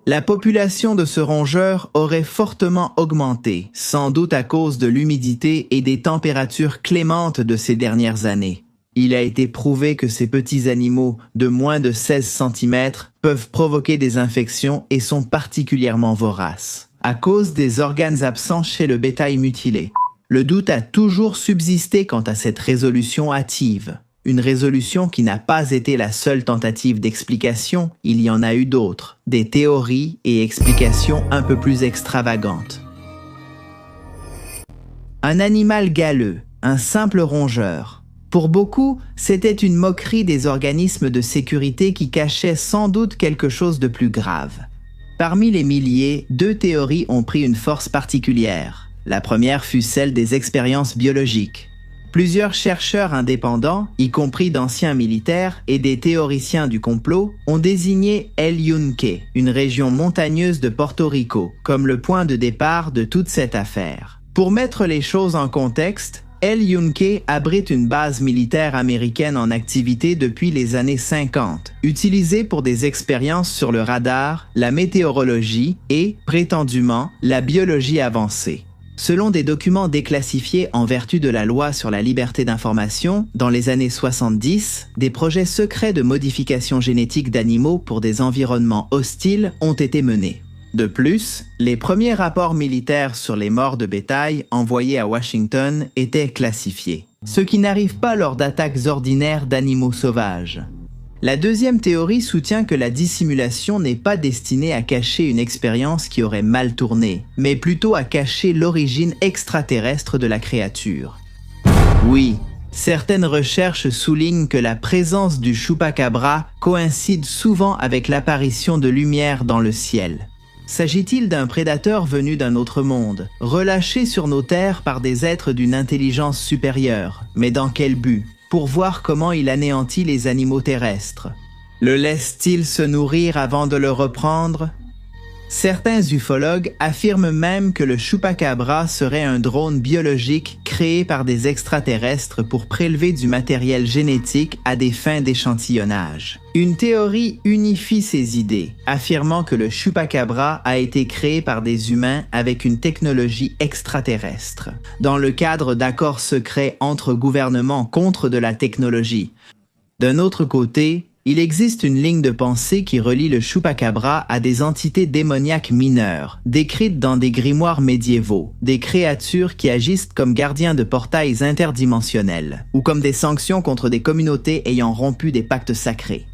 La population de ce rongeur aurait fortement augmenté, sans doute à cause de l'humidité et des températures clémentes de ces dernières années. Il a été prouvé que ces petits animaux de moins de 16 cm peuvent provoquer des infections et sont particulièrement voraces, à cause des organes absents chez le bétail mutilé. Le doute a toujours subsisté quant à cette résolution hâtive. Une résolution qui n'a pas été la seule tentative d'explication, il y en a eu d'autres, des théories et explications un peu plus extravagantes. Un animal galeux, un simple rongeur. Pour beaucoup, c'était une moquerie des organismes de sécurité qui cachaient sans doute quelque chose de plus grave. Parmi les milliers, 2 théories ont pris une force particulière. La première fut celle des expériences biologiques. Plusieurs chercheurs indépendants, y compris d'anciens militaires et des théoriciens du complot, ont désigné El Yunque, une région montagneuse de Porto Rico, comme le point de départ de toute cette affaire. Pour mettre les choses en contexte, El Yunque abrite une base militaire américaine en activité depuis les années 50, utilisée pour des expériences sur le radar, la météorologie et, prétendument, la biologie avancée. Selon des documents déclassifiés en vertu de la loi sur la liberté d'information, dans les années 70, des projets secrets de modification génétique d'animaux pour des environnements hostiles ont été menés. De plus, les premiers rapports militaires sur les morts de bétail envoyés à Washington étaient classifiés, ce qui n'arrive pas lors d'attaques ordinaires d'animaux sauvages. La deuxième théorie soutient que la dissimulation n'est pas destinée à cacher une expérience qui aurait mal tourné, mais plutôt à cacher l'origine extraterrestre de la créature. Oui, certaines recherches soulignent que la présence du chupacabra coïncide souvent avec l'apparition de lumière dans le ciel. S'agit-il d'un prédateur venu d'un autre monde, relâché sur nos terres par des êtres d'une intelligence supérieure, mais dans quel but? Pour voir comment il anéantit les animaux terrestres. Le laisse-t-il se nourrir avant de le reprendre? Certains ufologues affirment même que le chupacabra serait un drone biologique créé par des extraterrestres pour prélever du matériel génétique à des fins d'échantillonnage. Une théorie unifie ces idées, affirmant que le chupacabra a été créé par des humains avec une technologie extraterrestre, dans le cadre d'accords secrets entre gouvernements contre de la technologie. D'un autre côté, il existe une ligne de pensée qui relie le chupacabra à des entités démoniaques mineures, décrites dans des grimoires médiévaux, des créatures qui agissent comme gardiens de portails interdimensionnels, ou comme des sanctions contre des communautés ayant rompu des pactes sacrés.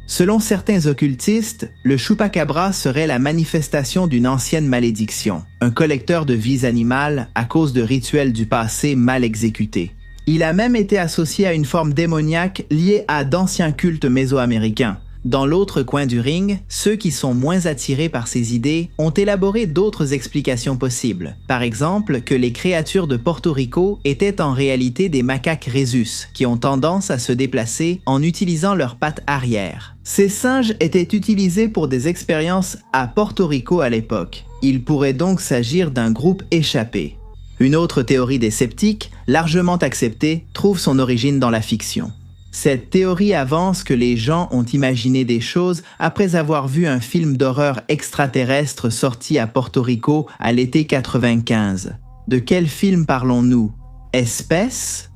Selon certains occultistes, le chupacabra serait la manifestation d'une ancienne malédiction, un collecteur de vies animales à cause de rituels du passé mal exécutés. Il a même été associé à une forme démoniaque liée à d'anciens cultes mésoaméricains. Dans l'autre coin du ring, ceux qui sont moins attirés par ces idées ont élaboré d'autres explications possibles. Par exemple, que les créatures de Porto Rico étaient en réalité des macaques rhésus, qui ont tendance à se déplacer en utilisant leurs pattes arrière. Ces singes étaient utilisés pour des expériences à Porto Rico à l'époque. Il pourrait donc s'agir d'un groupe échappé. Une autre théorie des sceptiques, largement acceptée, trouve son origine dans la fiction. Cette théorie avance que les gens ont imaginé des choses après avoir vu un film d'horreur extraterrestre sorti à Porto Rico à l'été 95. De quel film parlons-nous? Espèce?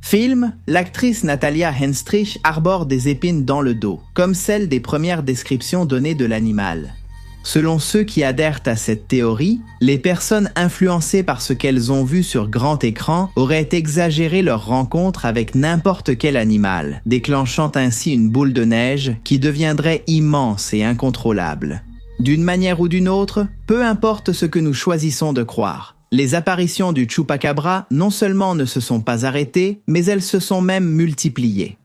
Film, l'actrice Natalia Henstridge arbore des épines dans le dos, comme celle des premières descriptions données de l'animal. Selon ceux qui adhèrent à cette théorie, les personnes influencées par ce qu'elles ont vu sur grand écran auraient exagéré leur rencontre avec n'importe quel animal, déclenchant ainsi une boule de neige qui deviendrait immense et incontrôlable. D'une manière ou d'une autre, peu importe ce que nous choisissons de croire, les apparitions du chupacabra non seulement ne se sont pas arrêtées, mais elles se sont même multipliées.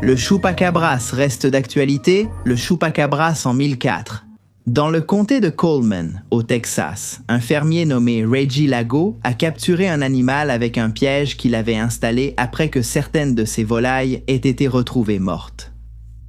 Le chupacabras reste d'actualité, le chupacabras en 1004. Dans le comté de Coleman, au Texas, un fermier nommé Reggie Lago a capturé un animal avec un piège qu'il avait installé après que certaines de ses volailles aient été retrouvées mortes.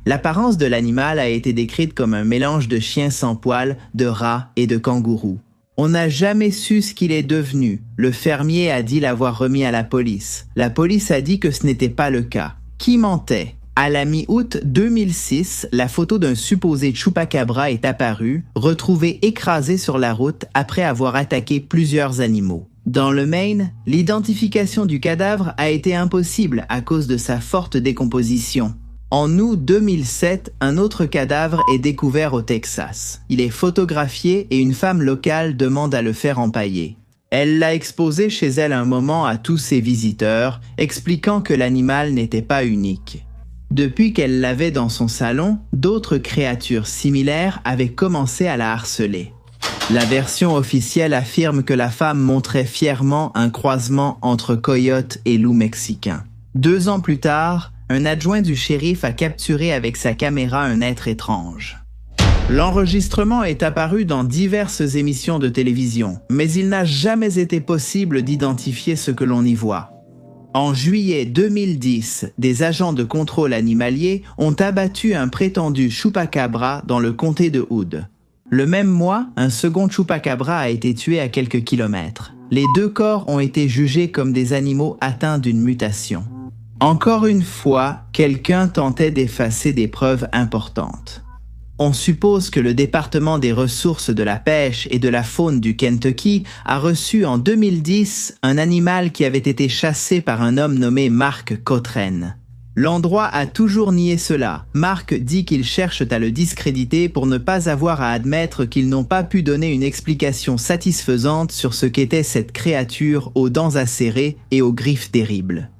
L'apparence de l'animal a été décrite comme un mélange de chien sans poils, de rat et de kangourou. On n'a jamais su ce qu'il est devenu. Le fermier a dit l'avoir remis à la police. La police a dit que ce n'était pas le cas. Qui mentait? À la mi-août 2006, la photo d'un supposé chupacabra est apparue, retrouvé écrasé sur la route après avoir attaqué plusieurs animaux. Dans le Maine, l'identification du cadavre a été impossible à cause de sa forte décomposition. En août 2007, un autre cadavre est découvert au Texas. Il est photographié et une femme locale demande à le faire empailler. Elle l'a exposé chez elle un moment à tous ses visiteurs, expliquant que l'animal n'était pas unique. Depuis qu'elle l'avait dans son salon, d'autres créatures similaires avaient commencé à la harceler. La version officielle affirme que la femme montrait fièrement un croisement entre coyote et loup mexicain. 2 ans plus tard, un adjoint du shérif a capturé avec sa caméra un être étrange. L'enregistrement est apparu dans diverses émissions de télévision, mais il n'a jamais été possible d'identifier ce que l'on y voit. En juillet 2010, des agents de contrôle animalier ont abattu un prétendu chupacabra dans le comté de Hood. Le même mois, un second chupacabra a été tué à quelques kilomètres. Les 2 corps ont été jugés comme des animaux atteints d'une mutation. Encore une fois, quelqu'un tentait d'effacer des preuves importantes. On suppose que le département des ressources de la pêche et de la faune du Kentucky a reçu en 2010 un animal qui avait été chassé par un homme nommé Mark Cotren. L'endroit a toujours nié cela. Mark dit qu'ils cherchent à le discréditer pour ne pas avoir à admettre qu'ils n'ont pas pu donner une explication satisfaisante sur ce qu'était cette créature aux dents acérées et aux griffes terribles.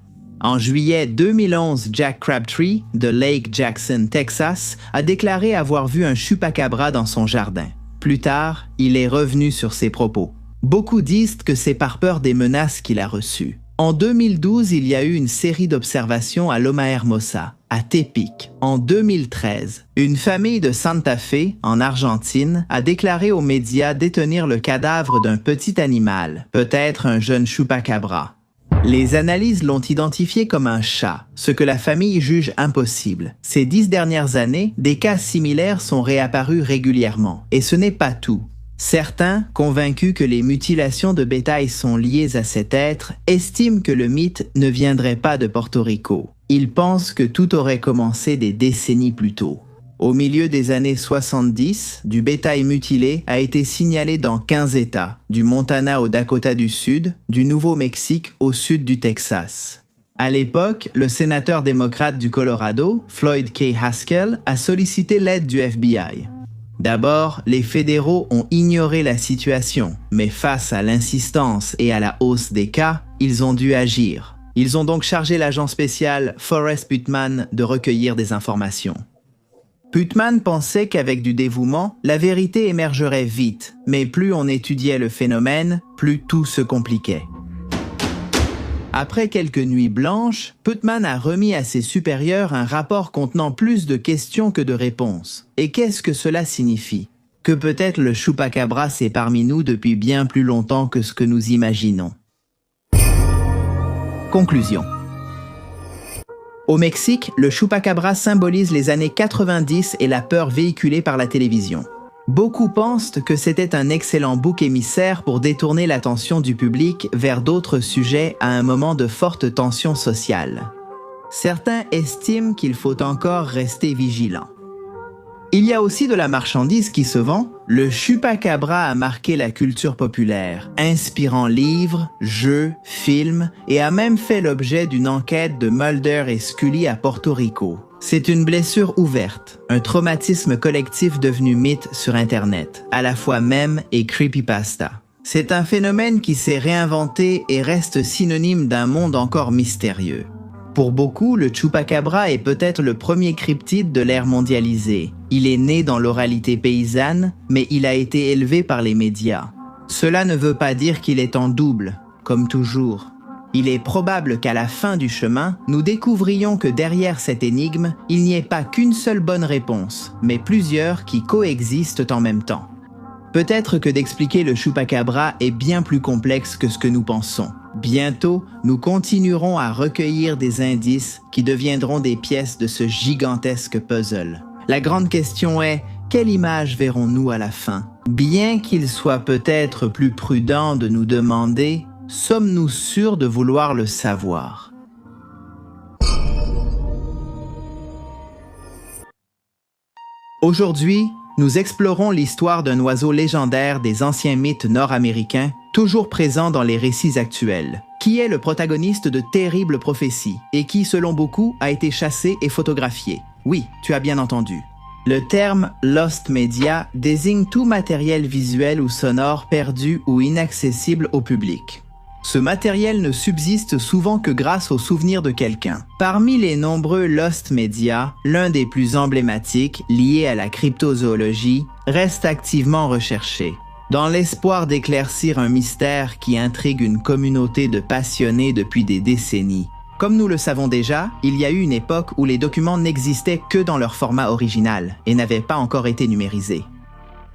En juillet 2011, Jack Crabtree, de Lake Jackson, Texas, a déclaré avoir vu un chupacabra dans son jardin. Plus tard, il est revenu sur ses propos. Beaucoup disent que c'est par peur des menaces qu'il a reçues. En 2012, il y a eu une série d'observations à Loma Hermosa, à Tepic. En 2013, une famille de Santa Fe, en Argentine, a déclaré aux médias détenir le cadavre d'un petit animal, peut-être un jeune chupacabra. Les analyses l'ont identifié comme un chat, ce que la famille juge impossible. Ces 10 dernières années, des cas similaires sont réapparus régulièrement. Et ce n'est pas tout. Certains, convaincus que les mutilations de bétail sont liées à cet être, estiment que le mythe ne viendrait pas de Porto Rico. Ils pensent que tout aurait commencé des décennies plus tôt. Au milieu des années 70, du bétail mutilé a été signalé dans 15 États, du Montana au Dakota du Sud, du Nouveau-Mexique au sud du Texas. À l'époque, le sénateur démocrate du Colorado, Floyd K. Haskell, a sollicité l'aide du FBI. D'abord, les fédéraux ont ignoré la situation, mais face à l'insistance et à la hausse des cas, ils ont dû agir. Ils ont donc chargé l'agent spécial Forrest Putman de recueillir des informations. Putman pensait qu'avec du dévouement, la vérité émergerait vite, mais plus on étudiait le phénomène, plus tout se compliquait. Après quelques nuits blanches, Putman a remis à ses supérieurs un rapport contenant plus de questions que de réponses. Et qu'est-ce que cela signifie? Que peut-être le chupacabra est parmi nous depuis bien plus longtemps que ce que nous imaginons. Conclusion. Au Mexique, le chupacabra symbolise les années 90 et la peur véhiculée par la télévision. Beaucoup pensent que c'était un excellent bouc émissaire pour détourner l'attention du public vers d'autres sujets à un moment de forte tension sociale. Certains estiment qu'il faut encore rester vigilant. Il y a aussi de la marchandise qui se vend. Le chupacabra a marqué la culture populaire, inspirant livres, jeux, films et a même fait l'objet d'une enquête de Mulder et Scully à Porto Rico. C'est une blessure ouverte, un traumatisme collectif devenu mythe sur Internet, à la fois mème et creepypasta. C'est un phénomène qui s'est réinventé et reste synonyme d'un monde encore mystérieux. Pour beaucoup, le chupacabra est peut-être le premier cryptide de l'ère mondialisée. Il est né dans l'oralité paysanne, mais il a été élevé par les médias. Cela ne veut pas dire qu'il est en double, comme toujours. Il est probable qu'à la fin du chemin, nous découvrions que derrière cette énigme, il n'y ait pas qu'une seule bonne réponse, mais plusieurs qui coexistent en même temps. Peut-être que d'expliquer le chupacabra est bien plus complexe que ce que nous pensons. Bientôt, nous continuerons à recueillir des indices qui deviendront des pièces de ce gigantesque puzzle. La grande question est, quelle image verrons-nous à la fin? Bien qu'il soit peut-être plus prudent de nous demander, sommes-nous sûrs de vouloir le savoir? Aujourd'hui, nous explorons l'histoire d'un oiseau légendaire des anciens mythes nord-américains, toujours présent dans les récits actuels, qui est le protagoniste de terribles prophéties et qui, selon beaucoup, a été chassé et photographié. Oui, tu as bien entendu. Le terme « Lost Media » désigne tout matériel visuel ou sonore perdu ou inaccessible au public. Ce matériel ne subsiste souvent que grâce au souvenir de quelqu'un. Parmi les nombreux Lost Media, l'un des plus emblématiques, lié à la cryptozoologie, reste activement recherché. Dans l'espoir d'éclaircir un mystère qui intrigue une communauté de passionnés depuis des décennies. Comme nous le savons déjà, il y a eu une époque où les documents n'existaient que dans leur format original et n'avaient pas encore été numérisés.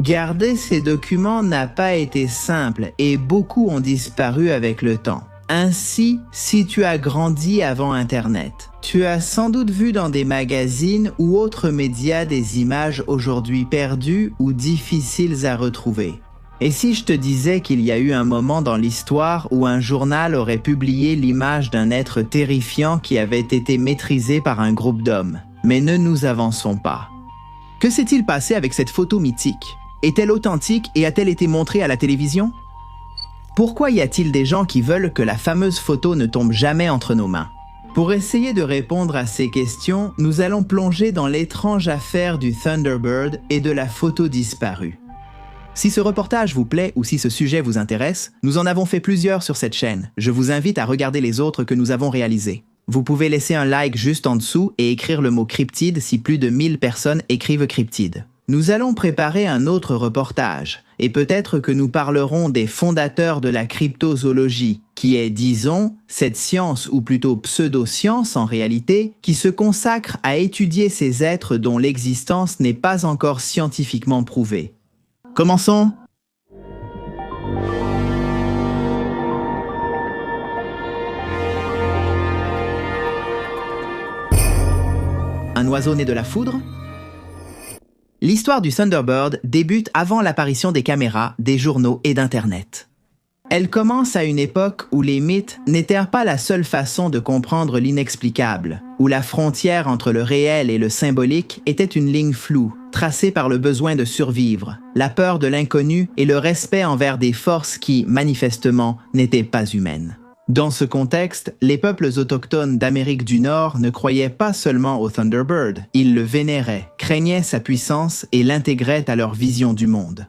Garder ces documents n'a pas été simple et beaucoup ont disparu avec le temps. Ainsi, si tu as grandi avant Internet, tu as sans doute vu dans des magazines ou autres médias des images aujourd'hui perdues ou difficiles à retrouver. Et si je te disais qu'il y a eu un moment dans l'histoire où un journal aurait publié l'image d'un être terrifiant qui avait été maîtrisé par un groupe d'hommes? Mais ne nous avançons pas. Que s'est-il passé avec cette photo mythique? Est-elle authentique et a-t-elle été montrée à la télévision? Pourquoi y a-t-il des gens qui veulent que la fameuse photo ne tombe jamais entre nos mains? Pour essayer de répondre à ces questions, nous allons plonger dans l'étrange affaire du Thunderbird et de la photo disparue. Si ce reportage vous plaît ou si ce sujet vous intéresse, nous en avons fait plusieurs sur cette chaîne. Je vous invite à regarder les autres que nous avons réalisés. Vous pouvez laisser un like juste en dessous et écrire le mot cryptide si plus de 1000 personnes écrivent cryptide. Nous allons préparer un autre reportage, et peut-être que nous parlerons des fondateurs de la cryptozoologie, qui est, disons, cette science ou plutôt pseudo-science en réalité, qui se consacre à étudier ces êtres dont l'existence n'est pas encore scientifiquement prouvée. Commençons! Un oiseau né de la foudre? L'histoire du Thunderbird débute avant l'apparition des caméras, des journaux et d'Internet. Elle commence à une époque où les mythes n'étaient pas la seule façon de comprendre l'inexplicable, où la frontière entre le réel et le symbolique était une ligne floue, tracée par le besoin de survivre, la peur de l'inconnu et le respect envers des forces qui, manifestement, n'étaient pas humaines. Dans ce contexte, les peuples autochtones d'Amérique du Nord ne croyaient pas seulement au Thunderbird, ils le vénéraient, craignaient sa puissance et l'intégraient à leur vision du monde.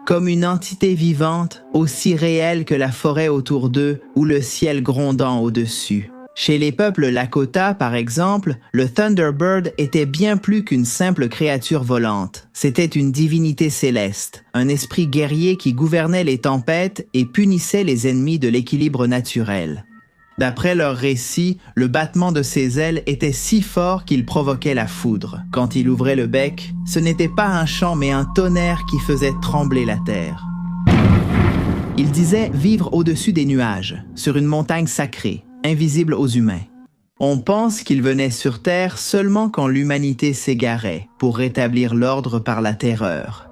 Comme une entité vivante, aussi réelle que la forêt autour d'eux ou le ciel grondant au-dessus. Chez les peuples Lakota, par exemple, le Thunderbird était bien plus qu'une simple créature volante. C'était une divinité céleste, un esprit guerrier qui gouvernait les tempêtes et punissait les ennemis de l'équilibre naturel. D'après leurs récits, le battement de ses ailes était si fort qu'il provoquait la foudre. Quand il ouvrait le bec, ce n'était pas un chant mais un tonnerre qui faisait trembler la terre. Il disait vivre au-dessus des nuages, sur une montagne sacrée, invisible aux humains. On pense qu'il venait sur Terre seulement quand l'humanité s'égarait, pour rétablir l'ordre par la terreur.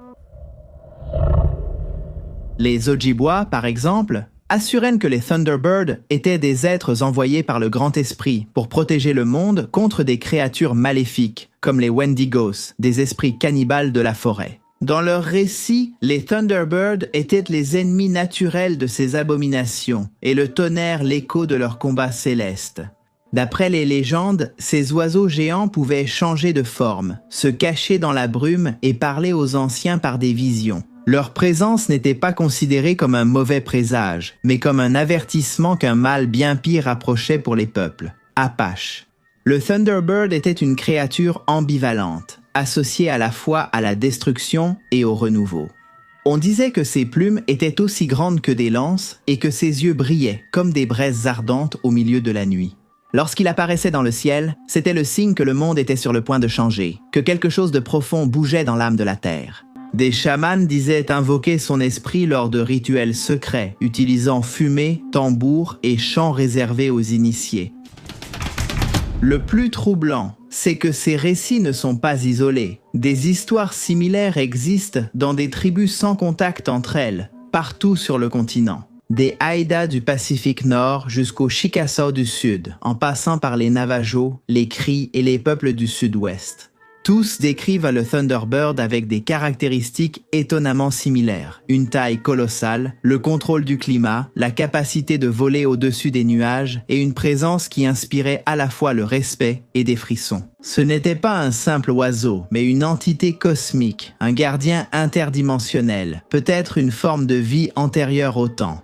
Les Ojibwa, par exemple, assuraient que les Thunderbirds étaient des êtres envoyés par le Grand Esprit pour protéger le monde contre des créatures maléfiques, comme les Wendigos, des esprits cannibales de la forêt. Dans leurs récits, les Thunderbirds étaient les ennemis naturels de ces abominations, et le tonnerre l'écho de leurs combats célestes. D'après les légendes, ces oiseaux géants pouvaient changer de forme, se cacher dans la brume et parler aux anciens par des visions. Leur présence n'était pas considérée comme un mauvais présage, mais comme un avertissement qu'un mal bien pire approchait pour les peuples. Apache. Le Thunderbird était une créature ambivalente, associée à la fois à la destruction et au renouveau. On disait que ses plumes étaient aussi grandes que des lances et que ses yeux brillaient comme des braises ardentes au milieu de la nuit. Lorsqu'il apparaissait dans le ciel, c'était le signe que le monde était sur le point de changer, que quelque chose de profond bougeait dans l'âme de la terre. Des chamans disaient invoquer son esprit lors de rituels secrets, utilisant fumée, tambours et chants réservés aux initiés. Le plus troublant, c'est que ces récits ne sont pas isolés. Des histoires similaires existent dans des tribus sans contact entre elles, partout sur le continent. Des Haïda du Pacifique Nord jusqu'aux Chickasaw du Sud, en passant par les Navajos, les Cris et les peuples du Sud-Ouest. Tous décrivent le Thunderbird avec des caractéristiques étonnamment similaires. Une taille colossale, le contrôle du climat, la capacité de voler au-dessus des nuages et une présence qui inspirait à la fois le respect et des frissons. Ce n'était pas un simple oiseau, mais une entité cosmique, un gardien interdimensionnel, peut-être une forme de vie antérieure au temps.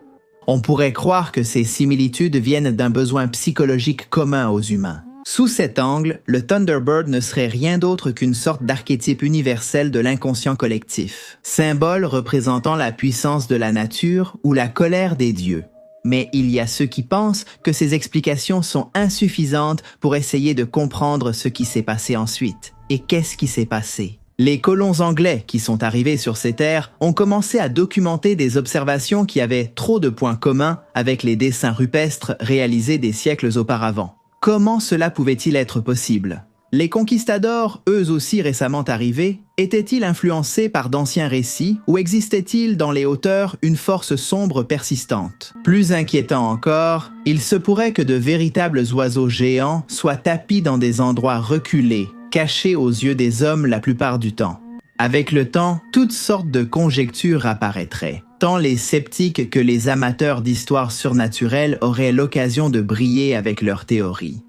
On pourrait croire que ces similitudes viennent d'un besoin psychologique commun aux humains. Sous cet angle, le Thunderbird ne serait rien d'autre qu'une sorte d'archétype universel de l'inconscient collectif, symbole représentant la puissance de la nature ou la colère des dieux. Mais il y a ceux qui pensent que ces explications sont insuffisantes pour essayer de comprendre ce qui s'est passé ensuite. Et qu'est-ce qui s'est passé? Les colons anglais qui sont arrivés sur ces terres ont commencé à documenter des observations qui avaient trop de points communs avec les dessins rupestres réalisés des siècles auparavant. Comment cela pouvait-il être possible ? Les conquistadors, eux aussi récemment arrivés, étaient-ils influencés par d'anciens récits ou existait-il dans les hauteurs une force sombre persistante ? Plus inquiétant encore, il se pourrait que de véritables oiseaux géants soient tapis dans des endroits reculés, cachés aux yeux des hommes la plupart du temps. Avec le temps, toutes sortes de conjectures apparaîtraient. Tant les sceptiques que les amateurs d'histoires surnaturelles auraient l'occasion de briller avec leurs théories.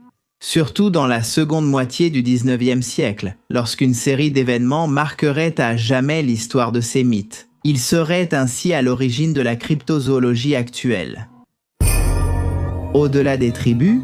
Surtout dans la seconde moitié du 19e siècle, lorsqu'une série d'événements marquerait à jamais l'histoire de ces mythes. Ils seraient ainsi à l'origine de la cryptozoologie actuelle. Au-delà des tribus,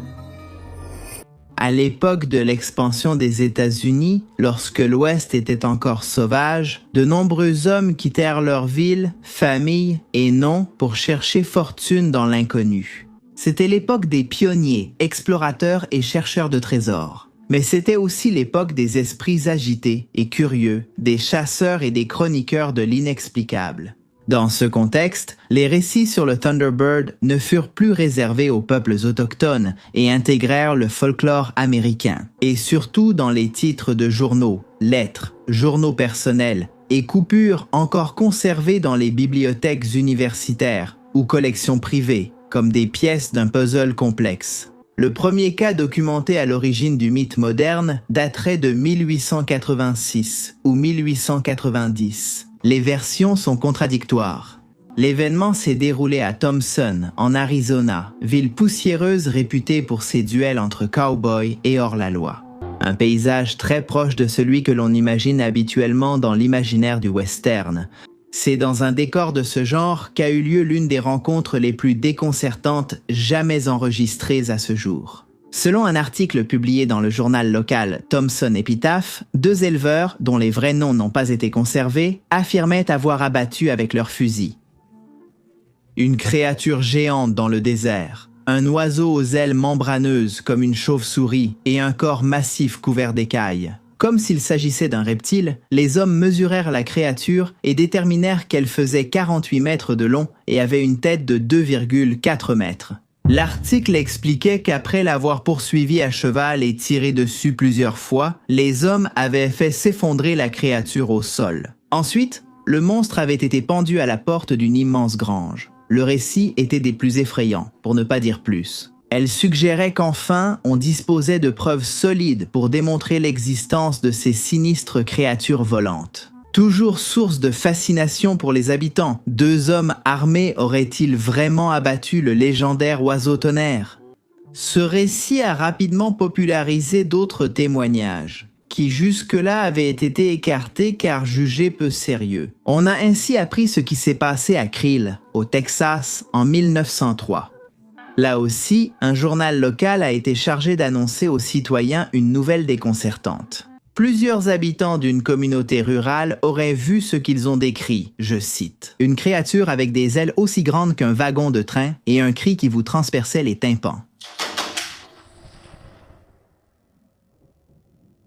à l'époque de l'expansion des États-Unis, lorsque l'Ouest était encore sauvage, de nombreux hommes quittèrent leur ville, famille et nom pour chercher fortune dans l'inconnu. C'était l'époque des pionniers, explorateurs et chercheurs de trésors. Mais c'était aussi l'époque des esprits agités et curieux, des chasseurs et des chroniqueurs de l'inexplicable. Dans ce contexte, les récits sur le Thunderbird ne furent plus réservés aux peuples autochtones et intégrèrent le folklore américain. Et surtout dans les titres de journaux, lettres, journaux personnels et coupures encore conservées dans les bibliothèques universitaires ou collections privées, comme des pièces d'un puzzle complexe. Le premier cas documenté à l'origine du mythe moderne daterait de 1886 ou 1890. Les versions sont contradictoires. L'événement s'est déroulé à Thompson, en Arizona, ville poussiéreuse réputée pour ses duels entre cow-boys et hors-la-loi. Un paysage très proche de celui que l'on imagine habituellement dans l'imaginaire du western. C'est dans un décor de ce genre qu'a eu lieu l'une des rencontres les plus déconcertantes jamais enregistrées à ce jour. Selon un article publié dans le journal local Thompson Epitaph, 2 éleveurs, dont les vrais noms n'ont pas été conservés, affirmaient avoir abattu avec leurs fusils une créature géante dans le désert, un oiseau aux ailes membraneuses comme une chauve-souris et un corps massif couvert d'écailles. Comme s'il s'agissait d'un reptile, les hommes mesurèrent la créature et déterminèrent qu'elle faisait 48 mètres de long et avait une tête de 2,4 mètres. L'article expliquait qu'après l'avoir poursuivi à cheval et tiré dessus plusieurs fois, les hommes avaient fait s'effondrer la créature au sol. Ensuite, le monstre avait été pendu à la porte d'une immense grange. Le récit était des plus effrayants, pour ne pas dire plus. Elle suggérait qu'enfin, on disposait de preuves solides pour démontrer l'existence de ces sinistres créatures volantes. Toujours source de fascination pour les habitants, 2 hommes armés auraient-ils vraiment abattu le légendaire oiseau tonnerre ? Ce récit a rapidement popularisé d'autres témoignages, qui jusque-là avaient été écartés car jugés peu sérieux. On a ainsi appris ce qui s'est passé à Creel, au Texas, en 1903. Là aussi, un journal local a été chargé d'annoncer aux citoyens une nouvelle déconcertante. Plusieurs habitants d'une communauté rurale auraient vu ce qu'ils ont décrit, je cite, « une créature avec des ailes aussi grandes qu'un wagon de train et un cri qui vous transperçait les tympans. »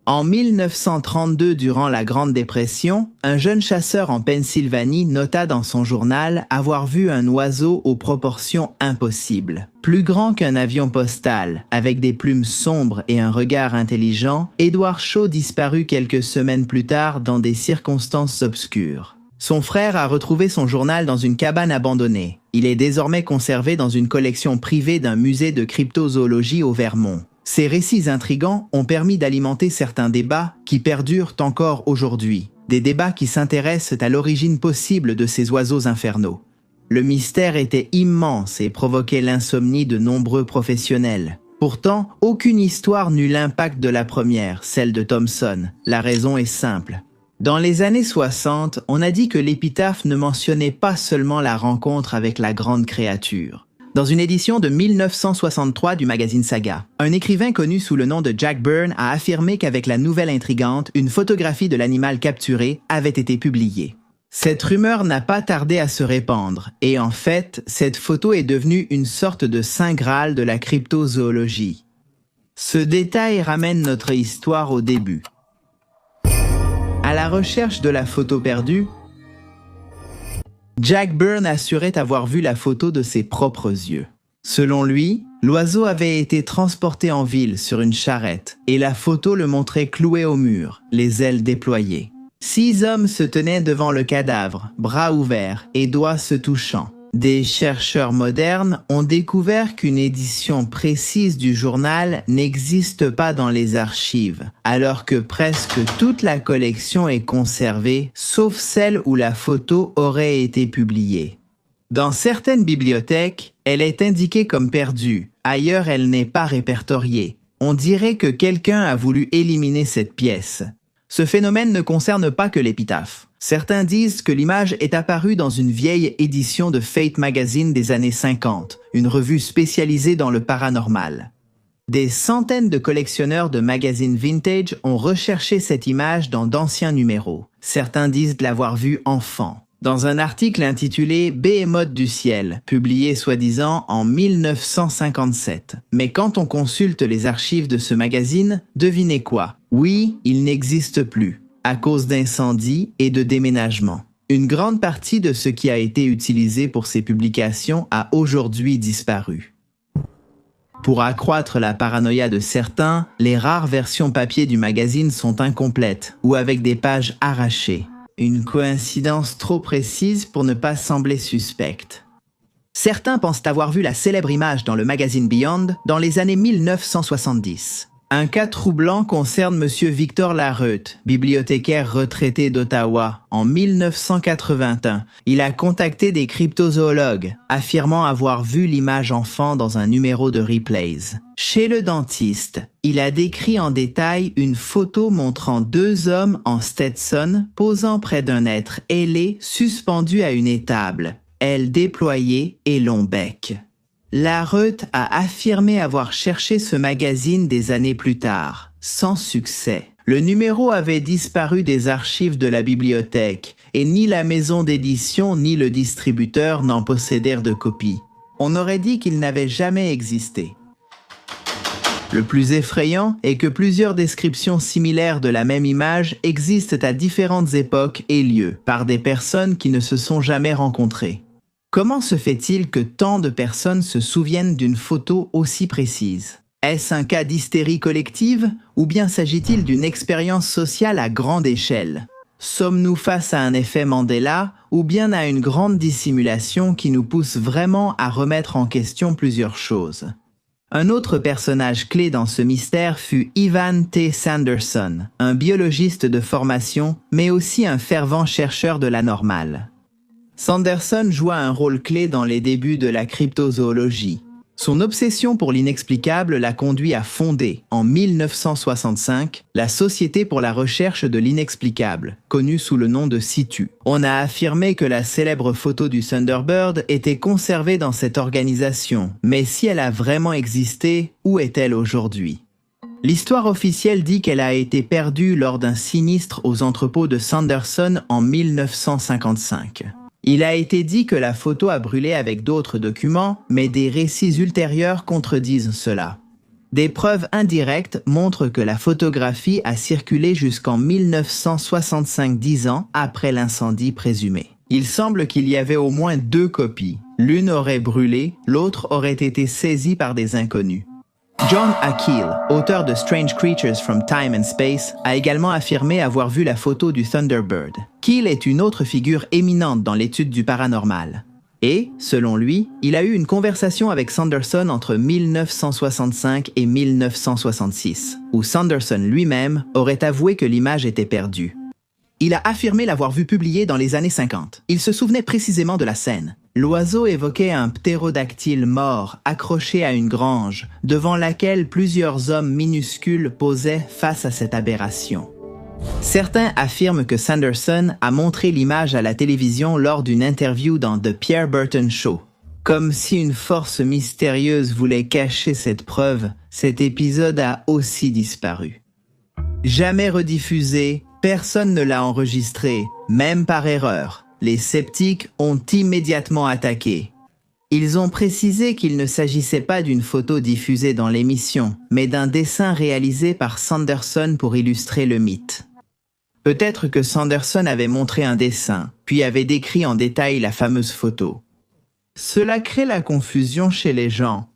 En 1932, durant la Grande Dépression, un jeune chasseur en Pennsylvanie nota dans son journal avoir vu un oiseau aux proportions impossibles. Plus grand qu'un avion postal, avec des plumes sombres et un regard intelligent, Edward Shaw disparut quelques semaines plus tard dans des circonstances obscures. Son frère a retrouvé son journal dans une cabane abandonnée. Il est désormais conservé dans une collection privée d'un musée de cryptozoologie au Vermont. Ces récits intrigants ont permis d'alimenter certains débats qui perdurent encore aujourd'hui. Des débats qui s'intéressent à l'origine possible de ces oiseaux infernaux. Le mystère était immense et provoquait l'insomnie de nombreux professionnels. Pourtant, aucune histoire n'eut l'impact de la première, celle de Thompson. La raison est simple. Dans les années 60, on a dit que l'épitaphe ne mentionnait pas seulement la rencontre avec la grande créature. Dans une édition de 1963 du magazine Saga, un écrivain connu sous le nom de Jack Byrne a affirmé qu'avec la nouvelle intrigante, une photographie de l'animal capturé avait été publiée. Cette rumeur n'a pas tardé à se répandre, et en fait, cette photo est devenue une sorte de saint graal de la cryptozoologie. Ce détail ramène notre histoire au début. À À la recherche de la photo perdue, Jack Byrne assurait avoir vu la photo de ses propres yeux. Selon lui, l'oiseau avait été transporté en ville sur une charrette et la photo le montrait cloué au mur, les ailes déployées. 6 hommes se tenaient devant le cadavre, bras ouverts et doigts se touchant. Des chercheurs modernes ont découvert qu'une édition précise du journal n'existe pas dans les archives, alors que presque toute la collection est conservée, sauf celle où la photo aurait été publiée. Dans certaines bibliothèques, elle est indiquée comme perdue, ailleurs elle n'est pas répertoriée. On dirait que quelqu'un a voulu éliminer cette pièce. Ce phénomène ne concerne pas que l'épitaphe. Certains disent que l'image est apparue dans une vieille édition de Fate Magazine des années 50, une revue spécialisée dans le paranormal. Des centaines de collectionneurs de magazines vintage ont recherché cette image dans d'anciens numéros. Certains disent l'avoir vue enfant. Dans un article intitulé « Behemoth du ciel », publié soi-disant en 1957. Mais quand on consulte les archives de ce magazine, devinez quoi? Oui, il n'existe plus, à cause d'incendies et de déménagements. Une grande partie de ce qui a été utilisé pour ces publications a aujourd'hui disparu. Pour accroître la paranoïa de certains, les rares versions papier du magazine sont incomplètes ou avec des pages arrachées. Une coïncidence trop précise pour ne pas sembler suspecte. Certains pensent avoir vu la célèbre image dans le magazine Beyond dans les années 1970. Un cas troublant concerne M. Victor Lareute, bibliothécaire retraité d'Ottawa. En 1981, il a contacté des cryptozoologues, affirmant avoir vu l'image enfant dans un numéro de Replays. Chez le dentiste, il a décrit en détail une photo montrant 2 hommes en Stetson posant près d'un être ailé suspendu à une étable, ailes déployées et long bec. Lareute a affirmé avoir cherché ce magazine des années plus tard, sans succès. Le numéro avait disparu des archives de la bibliothèque et ni la maison d'édition ni le distributeur n'en possédèrent de copie. On aurait dit qu'il n'avait jamais existé. Le plus effrayant est que plusieurs descriptions similaires de la même image existent à différentes époques et lieux, par des personnes qui ne se sont jamais rencontrées. Comment se fait-il que tant de personnes se souviennent d'une photo aussi précise? Est-ce un cas d'hystérie collective ou bien s'agit-il d'une expérience sociale à grande échelle? Sommes-nous face à un effet Mandela ou bien à une grande dissimulation qui nous pousse vraiment à remettre en question plusieurs choses? Un autre personnage clé dans ce mystère fut Ivan T. Sanderson, un biologiste de formation mais aussi un fervent chercheur de l'anormal. Sanderson joua un rôle clé dans les débuts de la cryptozoologie. Son obsession pour l'inexplicable l'a conduit à fonder, en 1965, la Société pour la recherche de l'inexplicable, connue sous le nom de Situ. On a affirmé que la célèbre photo du Thunderbird était conservée dans cette organisation, mais si elle a vraiment existé, où est-elle aujourd'hui? L'histoire officielle dit qu'elle a été perdue lors d'un sinistre aux entrepôts de Sanderson en 1955. Il a été dit que la photo a brûlé avec d'autres documents, mais des récits ultérieurs contredisent cela. Des preuves indirectes montrent que la photographie a circulé jusqu'en 1965, 10 ans après l'incendie présumé. Il semble qu'il y avait au moins 2 copies. L'une aurait brûlé, l'autre aurait été saisie par des inconnus. John Akeel, auteur de Strange Creatures from Time and Space, a également affirmé avoir vu la photo du Thunderbird. Keel est une autre figure éminente dans l'étude du paranormal. Et, selon lui, il a eu une conversation avec Sanderson entre 1965 et 1966, où Sanderson lui-même aurait avoué que l'image était perdue. Il a affirmé l'avoir vue publiée dans les années 50. Il se souvenait précisément de la scène. L'oiseau évoquait un ptérodactyle mort accroché à une grange, devant laquelle plusieurs hommes minuscules posaient face à cette aberration. Certains affirment que Sanderson a montré l'image à la télévision lors d'une interview dans The Pierre Burton Show. Comme si une force mystérieuse voulait cacher cette preuve, cet épisode a aussi disparu. Jamais rediffusé, personne ne l'a enregistré, même par erreur. Les sceptiques ont immédiatement attaqué. Ils ont précisé qu'il ne s'agissait pas d'une photo diffusée dans l'émission, mais d'un dessin réalisé par Sanderson pour illustrer le mythe. Peut-être que Sanderson avait montré un dessin, puis avait décrit en détail la fameuse photo. Cela crée la confusion chez les gens.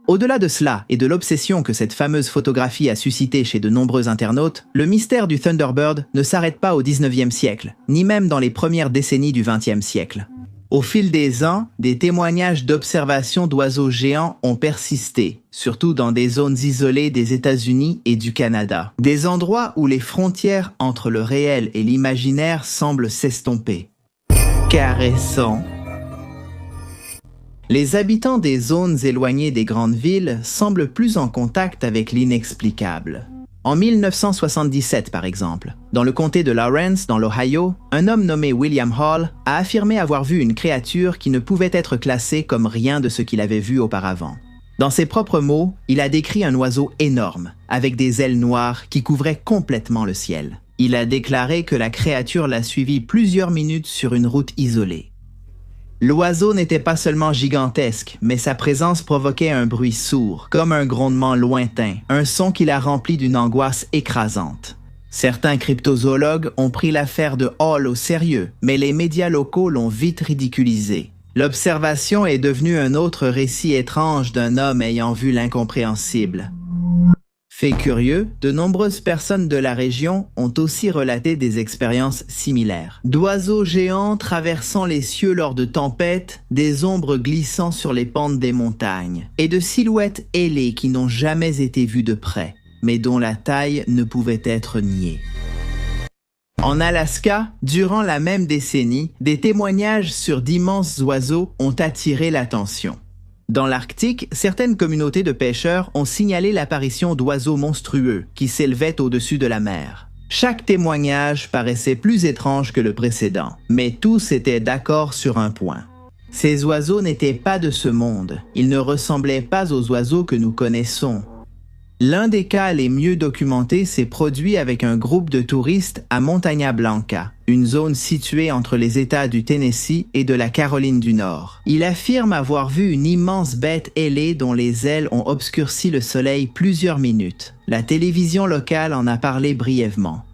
Au-delà de cela et de l'obsession que cette fameuse photographie a suscité chez de nombreux internautes, le mystère du Thunderbird ne s'arrête pas au 19e siècle, ni même dans les premières décennies du 20e siècle. Au fil des ans, des témoignages d'observation d'oiseaux géants ont persisté, surtout dans des zones isolées des États-Unis et du Canada. Des endroits où les frontières entre le réel et l'imaginaire semblent s'estomper. Caressant. Les habitants des zones éloignées des grandes villes semblent plus en contact avec l'inexplicable. En 1977, par exemple, dans le comté de Lawrence, dans l'Ohio, un homme nommé William Hall a affirmé avoir vu une créature qui ne pouvait être classée comme rien de ce qu'il avait vu auparavant. Dans ses propres mots, il a décrit un oiseau énorme, avec des ailes noires qui couvraient complètement le ciel. Il a déclaré que la créature l'a suivi plusieurs minutes sur une route isolée. L'oiseau n'était pas seulement gigantesque, mais sa présence provoquait un bruit sourd, comme un grondement lointain, un son qui l'a rempli d'une angoisse écrasante. Certains cryptozoologues ont pris l'affaire de Hall au sérieux, mais les médias locaux l'ont vite ridiculisé. L'observation est devenue un autre récit étrange d'un homme ayant vu l'incompréhensible. Fait curieux, de nombreuses personnes de la région ont aussi relaté des expériences similaires. D'oiseaux géants traversant les cieux lors de tempêtes, des ombres glissant sur les pentes des montagnes, et de silhouettes ailées qui n'ont jamais été vues de près, mais dont la taille ne pouvait être niée. En Alaska, durant la même décennie, des témoignages sur d'immenses oiseaux ont attiré l'attention. Dans l'Arctique, certaines communautés de pêcheurs ont signalé l'apparition d'oiseaux monstrueux qui s'élevaient au-dessus de la mer. Chaque témoignage paraissait plus étrange que le précédent, mais tous étaient d'accord sur un point. Ces oiseaux n'étaient pas de ce monde, ils ne ressemblaient pas aux oiseaux que nous connaissons. L'un des cas les mieux documentés s'est produit avec un groupe de touristes à Montaña Blanca, une zone située entre les États du Tennessee et de la Caroline du Nord. Il affirme avoir vu une immense bête ailée dont les ailes ont obscurci le soleil plusieurs minutes. La télévision locale en a parlé brièvement.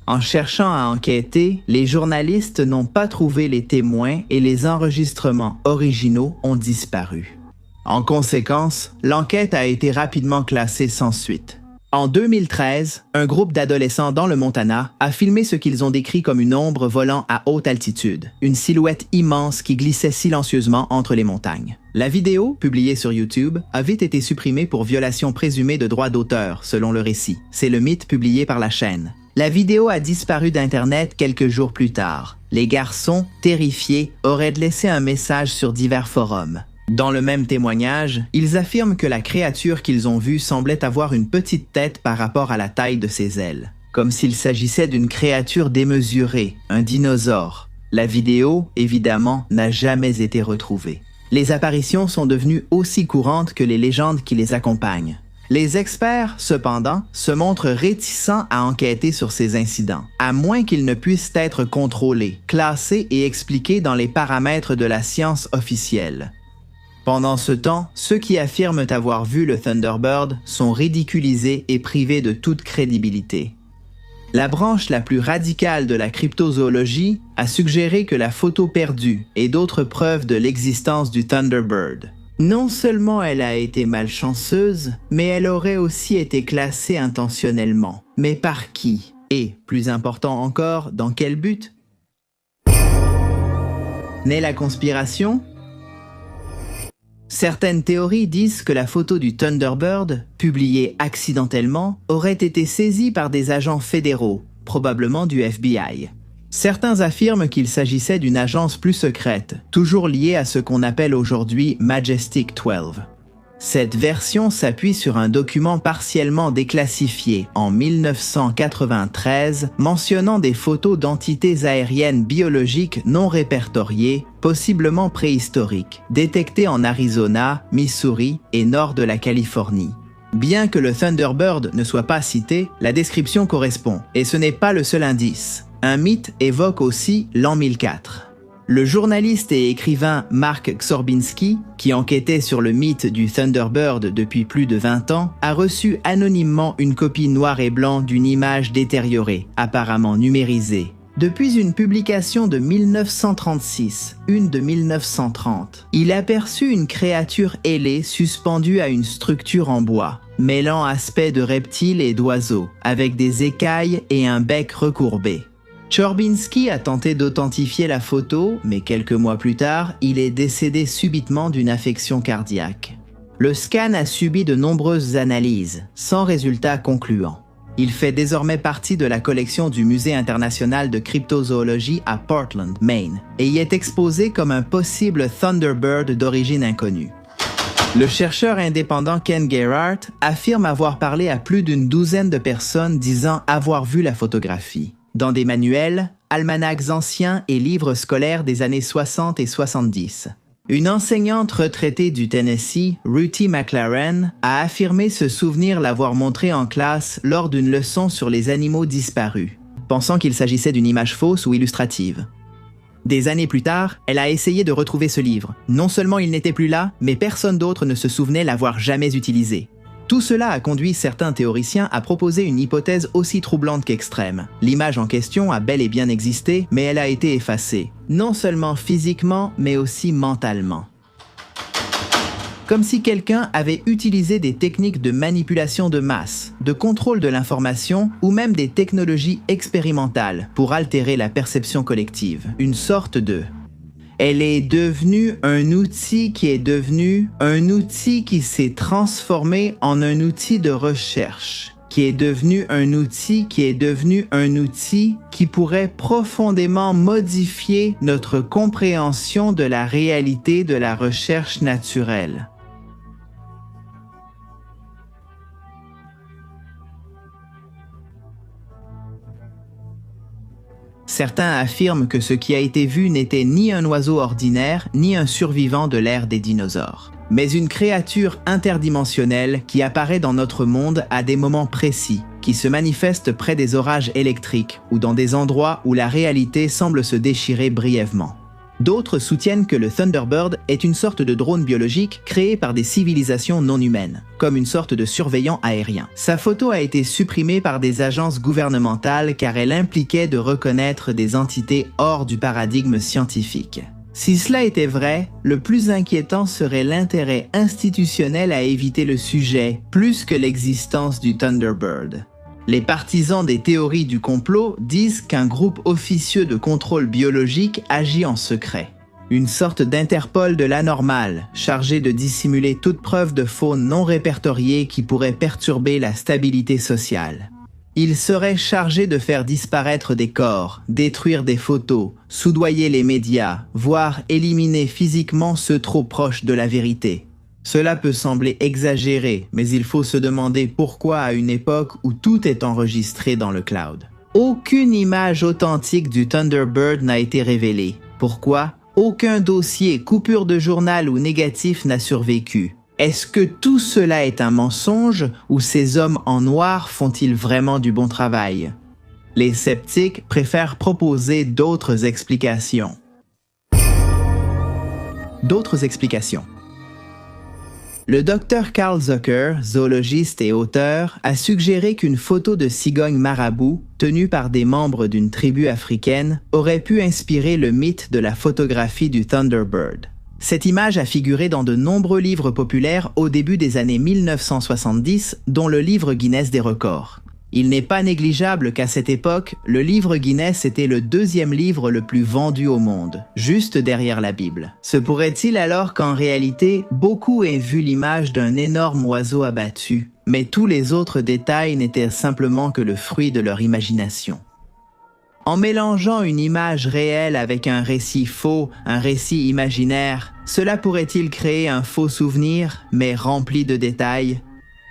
En cherchant à enquêter, les journalistes n'ont pas trouvé les témoins et les enregistrements originaux ont disparu. En conséquence, l'enquête a été rapidement classée sans suite. En 2013, un groupe d'adolescents dans le Montana a filmé ce qu'ils ont décrit comme une ombre volant à haute altitude, une silhouette immense qui glissait silencieusement entre les montagnes. La vidéo, publiée sur YouTube, a vite été supprimée pour violation présumée de droits d'auteur, selon le récit. C'est le mythe publié par la chaîne. La vidéo a disparu d'Internet quelques jours plus tard. Les garçons, terrifiés, auraient laissé un message sur divers forums. Dans le même témoignage, ils affirment que la créature qu'ils ont vue semblait avoir une petite tête par rapport à la taille de ses ailes, comme s'il s'agissait d'une créature démesurée, un dinosaure. La vidéo, évidemment, n'a jamais été retrouvée. Les apparitions sont devenues aussi courantes que les légendes qui les accompagnent. Les experts, cependant, se montrent réticents à enquêter sur ces incidents, à moins qu'ils ne puissent être contrôlés, classés et expliqués dans les paramètres de la science officielle. Pendant ce temps, ceux qui affirment avoir vu le Thunderbird sont ridiculisés et privés de toute crédibilité. La branche la plus radicale de la cryptozoologie a suggéré que la photo perdue est d'autres preuves de l'existence du Thunderbird. Non seulement elle a été malchanceuse, mais elle aurait aussi été classée intentionnellement. Mais par qui? Et, plus important encore, dans quel but? Naît la conspiration? Certaines théories disent que la photo du Thunderbird, publiée accidentellement, aurait été saisie par des agents fédéraux, probablement du FBI. Certains affirment qu'il s'agissait d'une agence plus secrète, toujours liée à ce qu'on appelle aujourd'hui Majestic 12. Cette version s'appuie sur un document partiellement déclassifié en 1993 mentionnant des photos d'entités aériennes biologiques non répertoriées, possiblement préhistoriques, détectées en Arizona, Missouri et nord de la Californie. Bien que le Thunderbird ne soit pas cité, la description correspond, et ce n'est pas le seul indice. Un mythe évoque aussi l'an 1004. Le journaliste et écrivain Mark Grzebinski, qui enquêtait sur le mythe du Thunderbird depuis plus de 20 ans, a reçu anonymement une copie noir et blanc d'une image détériorée, apparemment numérisée. Depuis une publication de 1936, une de 1930, il aperçut une créature ailée suspendue à une structure en bois, mêlant aspect de reptile et d'oiseau, avec des écailles et un bec recourbé. Grzebinski a tenté d'authentifier la photo, mais quelques mois plus tard, il est décédé subitement d'une affection cardiaque. Le scan a subi de nombreuses analyses, sans résultat concluant. Il fait désormais partie de la collection du Musée international de cryptozoologie à Portland, Maine, et y est exposé comme un possible Thunderbird d'origine inconnue. Le chercheur indépendant Ken Gerhardt affirme avoir parlé à plus d'une douzaine de personnes disant avoir vu la photographie. Dans des manuels, almanachs anciens et livres scolaires des années 60 et 70. Une enseignante retraitée du Tennessee, Ruthie McLaren, a affirmé se souvenir l'avoir montré en classe lors d'une leçon sur les animaux disparus, pensant qu'il s'agissait d'une image fausse ou illustrative. Des années plus tard, elle a essayé de retrouver ce livre. Non seulement il n'était plus là, mais personne d'autre ne se souvenait l'avoir jamais utilisé. Tout cela a conduit certains théoriciens à proposer une hypothèse aussi troublante qu'extrême. L'image en question a bel et bien existé, mais elle a été effacée, non seulement physiquement, mais aussi mentalement. Comme si quelqu'un avait utilisé des techniques de manipulation de masse, de contrôle de l'information ou même des technologies expérimentales pour altérer la perception collective. Une sorte de... Elle est devenue un outil qui est devenu un outil qui s'est transformé en un outil de recherche, qui est devenu un outil qui est devenu un outil qui pourrait profondément modifier notre compréhension de la réalité de la recherche naturelle. Certains affirment que ce qui a été vu n'était ni un oiseau ordinaire, ni un survivant de l'ère des dinosaures, mais une créature interdimensionnelle qui apparaît dans notre monde à des moments précis, qui se manifeste près des orages électriques ou dans des endroits où la réalité semble se déchirer brièvement. D'autres soutiennent que le Thunderbird est une sorte de drone biologique créé par des civilisations non humaines, comme une sorte de surveillant aérien. Sa photo a été supprimée par des agences gouvernementales car elle impliquait de reconnaître des entités hors du paradigme scientifique. Si cela était vrai, le plus inquiétant serait l'intérêt institutionnel à éviter le sujet, plus que l'existence du Thunderbird. Les partisans des théories du complot disent qu'un groupe officieux de contrôle biologique agit en secret. Une sorte d'Interpol de l'anormal, chargé de dissimuler toute preuve de faune non répertoriée qui pourrait perturber la stabilité sociale. Il serait chargé de faire disparaître des corps, détruire des photos, soudoyer les médias, voire éliminer physiquement ceux trop proches de la vérité. Cela peut sembler exagéré, mais il faut se demander pourquoi à une époque où tout est enregistré dans le cloud. Aucune image authentique du Thunderbird n'a été révélée. Pourquoi? Aucun dossier, coupure de journal ou négatif n'a survécu. Est-ce que tout cela est un mensonge ou ces hommes en noir font-ils vraiment du bon travail? Les sceptiques préfèrent proposer d'autres explications. Le docteur Carl Zucker, zoologiste et auteur, a suggéré qu'une photo de cigogne marabout, tenue par des membres d'une tribu africaine, aurait pu inspirer le mythe de la photographie du Thunderbird. Cette image a figuré dans de nombreux livres populaires au début des années 1970, dont le livre Guinness des records. Il n'est pas négligeable qu'à cette époque, le livre Guinness était le deuxième livre le plus vendu au monde, juste derrière la Bible. Se pourrait-il alors qu'en réalité, beaucoup aient vu l'image d'un énorme oiseau abattu, mais tous les autres détails n'étaient simplement que le fruit de leur imagination? En mélangeant une image réelle avec un récit faux, un récit imaginaire, cela pourrait-il créer un faux souvenir, mais rempli de détails?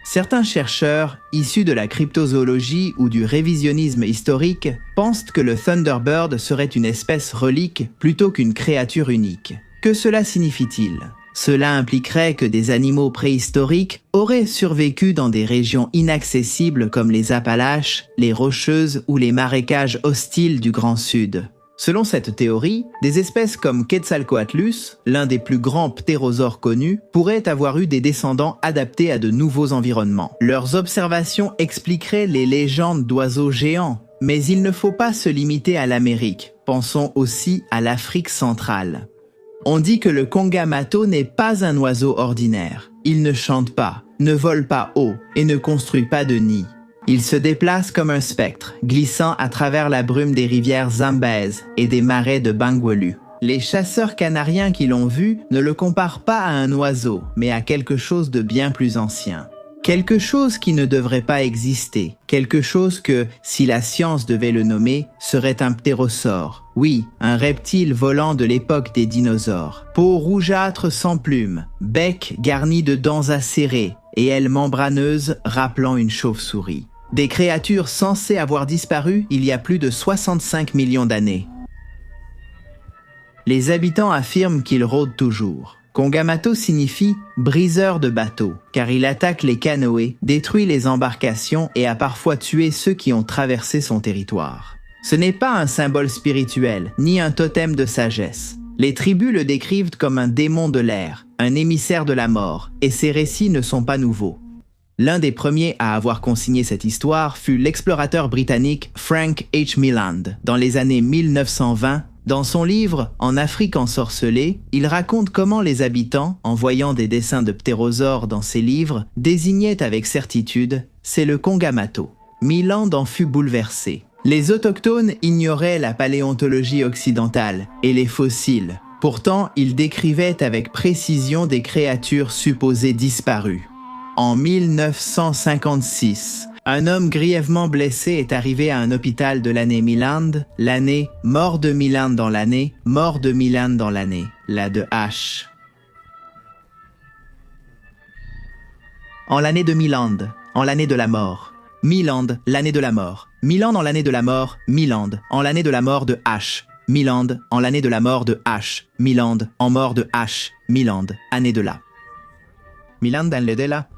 Certains chercheurs, issus de la cryptozoologie ou du révisionnisme historique, pensent que le Thunderbird serait une espèce relique plutôt qu'une créature unique. Que cela signifie-t-il? Cela impliquerait que des animaux préhistoriques auraient survécu dans des régions inaccessibles comme les Appalaches, les Rocheuses ou les marécages hostiles du Grand Sud. Selon cette théorie, des espèces comme Quetzalcoatlus, l'un des plus grands ptérosaures connus, pourraient avoir eu des descendants adaptés à de nouveaux environnements. Leurs observations expliqueraient les légendes d'oiseaux géants, mais il ne faut pas se limiter à l'Amérique, pensons aussi à l'Afrique centrale. On dit que le Kongamato n'est pas un oiseau ordinaire. Il ne chante pas, ne vole pas haut et ne construit pas de nid. Il se déplace comme un spectre, glissant à travers la brume des rivières Zambèze et des marais de Bangweulu. Les chasseurs canariens qui l'ont vu ne le comparent pas à un oiseau, mais à quelque chose de bien plus ancien. Quelque chose qui ne devrait pas exister, quelque chose que, si la science devait le nommer, serait un ptérosaure. Oui, un reptile volant de l'époque des dinosaures. Peau rougeâtre sans plumes, bec garni de dents acérées et ailes membraneuses rappelant une chauve-souris. Des créatures censées avoir disparu il y a plus de 65 millions d'années. Les habitants affirment qu'il rôde toujours. Kongamato signifie « briseur de bateaux » car il attaque les canoës, détruit les embarcations et a parfois tué ceux qui ont traversé son territoire. Ce n'est pas un symbole spirituel, ni un totem de sagesse. Les tribus le décrivent comme un démon de l'air, un émissaire de la mort, et ses récits ne sont pas nouveaux. L'un des premiers à avoir consigné cette histoire fut l'explorateur britannique Frank H. Milland. Dans les années 1920, dans son livre « En Afrique ensorcelée », il raconte comment les habitants, en voyant des dessins de ptérosaures dans ses livres, désignaient avec certitude « c'est le Kongamato ». Milland en fut bouleversé. Les autochtones ignoraient la paléontologie occidentale et les fossiles. Pourtant, ils décrivaient avec précision des créatures supposées disparues. En 1956, un homme grièvement blessé est arrivé à un hôpital de l'année Milland, l'année mort de Milland dans l'année, mort de Milland dans l'année, la de H. En l'année de Milland, en l'année de la mort. Milland, l'année de la mort. Milland en l'année de la mort, Milland, en l'année de la mort de H. Milland, en l'année de la mort de H. Milland, en mort de H. Milland, année de la. Milland, année de la.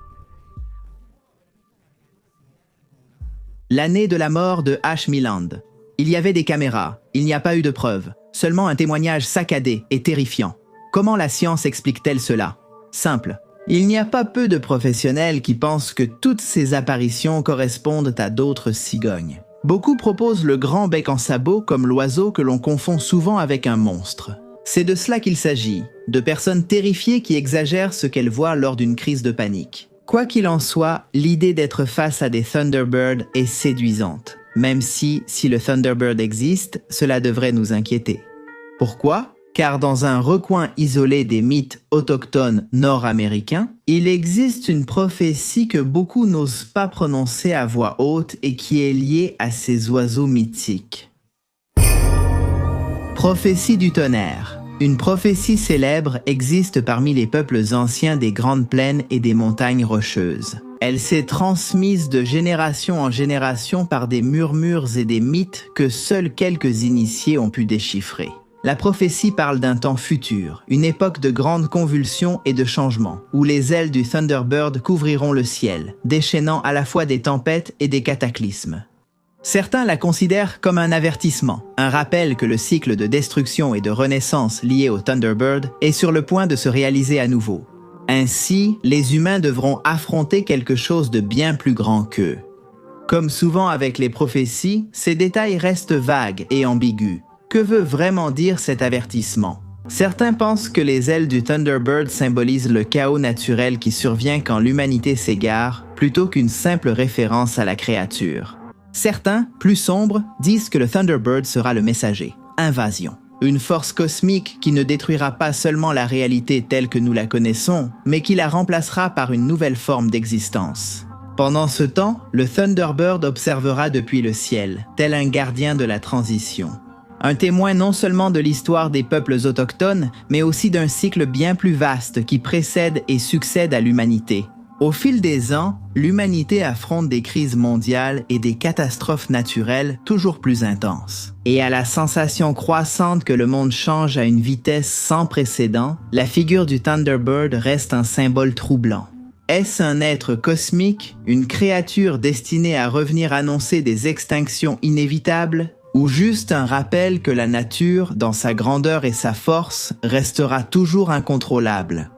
L'année de la mort de H. Milland. Il y avait des caméras, il n'y a pas eu de preuves, seulement un témoignage saccadé et terrifiant. Comment la science explique-t-elle cela? Simple. Il n'y a pas peu de professionnels qui pensent que toutes ces apparitions correspondent à d'autres cigognes. Beaucoup proposent le grand bec en sabot comme l'oiseau que l'on confond souvent avec un monstre. C'est de cela qu'il s'agit, de personnes terrifiées qui exagèrent ce qu'elles voient lors d'une crise de panique. Quoi qu'il en soit, l'idée d'être face à des Thunderbirds est séduisante, même si le Thunderbird existe, cela devrait nous inquiéter. Pourquoi? Car dans un recoin isolé des mythes autochtones nord-américains, il existe une prophétie que beaucoup n'osent pas prononcer à voix haute et qui est liée à ces oiseaux mythiques. Prophétie du tonnerre. Une prophétie célèbre existe parmi les peuples anciens des grandes plaines et des montagnes rocheuses. Elle s'est transmise de génération en génération par des murmures et des mythes que seuls quelques initiés ont pu déchiffrer. La prophétie parle d'un temps futur, une époque de grandes convulsions et de changements, où les ailes du Thunderbird couvriront le ciel, déchaînant à la fois des tempêtes et des cataclysmes. Certains la considèrent comme un avertissement, un rappel que le cycle de destruction et de renaissance lié au Thunderbird est sur le point de se réaliser à nouveau. Ainsi, les humains devront affronter quelque chose de bien plus grand qu'eux. Comme souvent avec les prophéties, ces détails restent vagues et ambigus. Que veut vraiment dire cet avertissement? Certains pensent que les ailes du Thunderbird symbolisent le chaos naturel qui survient quand l'humanité s'égare, plutôt qu'une simple référence à la créature. Certains, plus sombres, disent que le Thunderbird sera le messager. Invasion. Une force cosmique qui ne détruira pas seulement la réalité telle que nous la connaissons, mais qui la remplacera par une nouvelle forme d'existence. Pendant ce temps, le Thunderbird observera depuis le ciel, tel un gardien de la transition. Un témoin non seulement de l'histoire des peuples autochtones, mais aussi d'un cycle bien plus vaste qui précède et succède à l'humanité. Au fil des ans, l'humanité affronte des crises mondiales et des catastrophes naturelles toujours plus intenses. Et à la sensation croissante que le monde change à une vitesse sans précédent, la figure du Thunderbird reste un symbole troublant. Est-ce un être cosmique, une créature destinée à revenir annoncer des extinctions inévitables, ou juste un rappel que la nature, dans sa grandeur et sa force, restera toujours incontrôlable.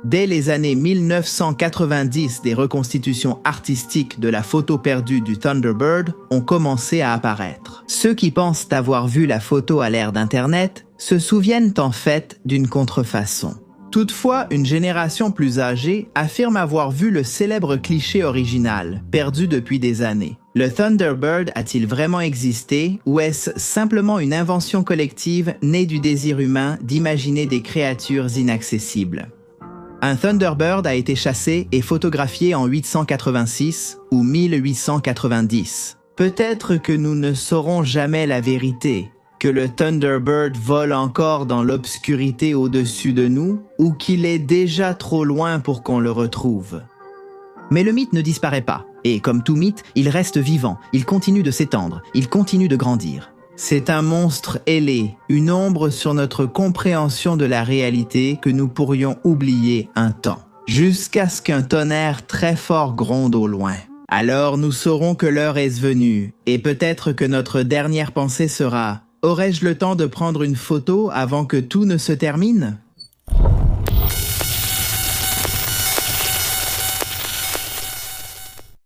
Dès les années 1990, des reconstitutions artistiques de la photo perdue du Thunderbird ont commencé à apparaître. Ceux qui pensent avoir vu la photo à l'ère d'Internet se souviennent en fait d'une contrefaçon. Toutefois, une génération plus âgée affirme avoir vu le célèbre cliché original, perdu depuis des années. Le Thunderbird a-t-il vraiment existé ou est-ce simplement une invention collective née du désir humain d'imaginer des créatures inaccessibles? Un Thunderbird a été chassé et photographié en 886 ou 1890. Peut-être que nous ne saurons jamais la vérité, que le Thunderbird vole encore dans l'obscurité au-dessus de nous ou qu'il est déjà trop loin pour qu'on le retrouve. Mais le mythe ne disparaît pas, et comme tout mythe, il reste vivant, il continue de s'étendre, il continue de grandir. C'est un monstre ailé, une ombre sur notre compréhension de la réalité que nous pourrions oublier un temps, jusqu'à ce qu'un tonnerre très fort gronde au loin. Alors nous saurons que l'heure est venue, et peut-être que notre dernière pensée sera « Aurais-je le temps de prendre une photo avant que tout ne se termine ?»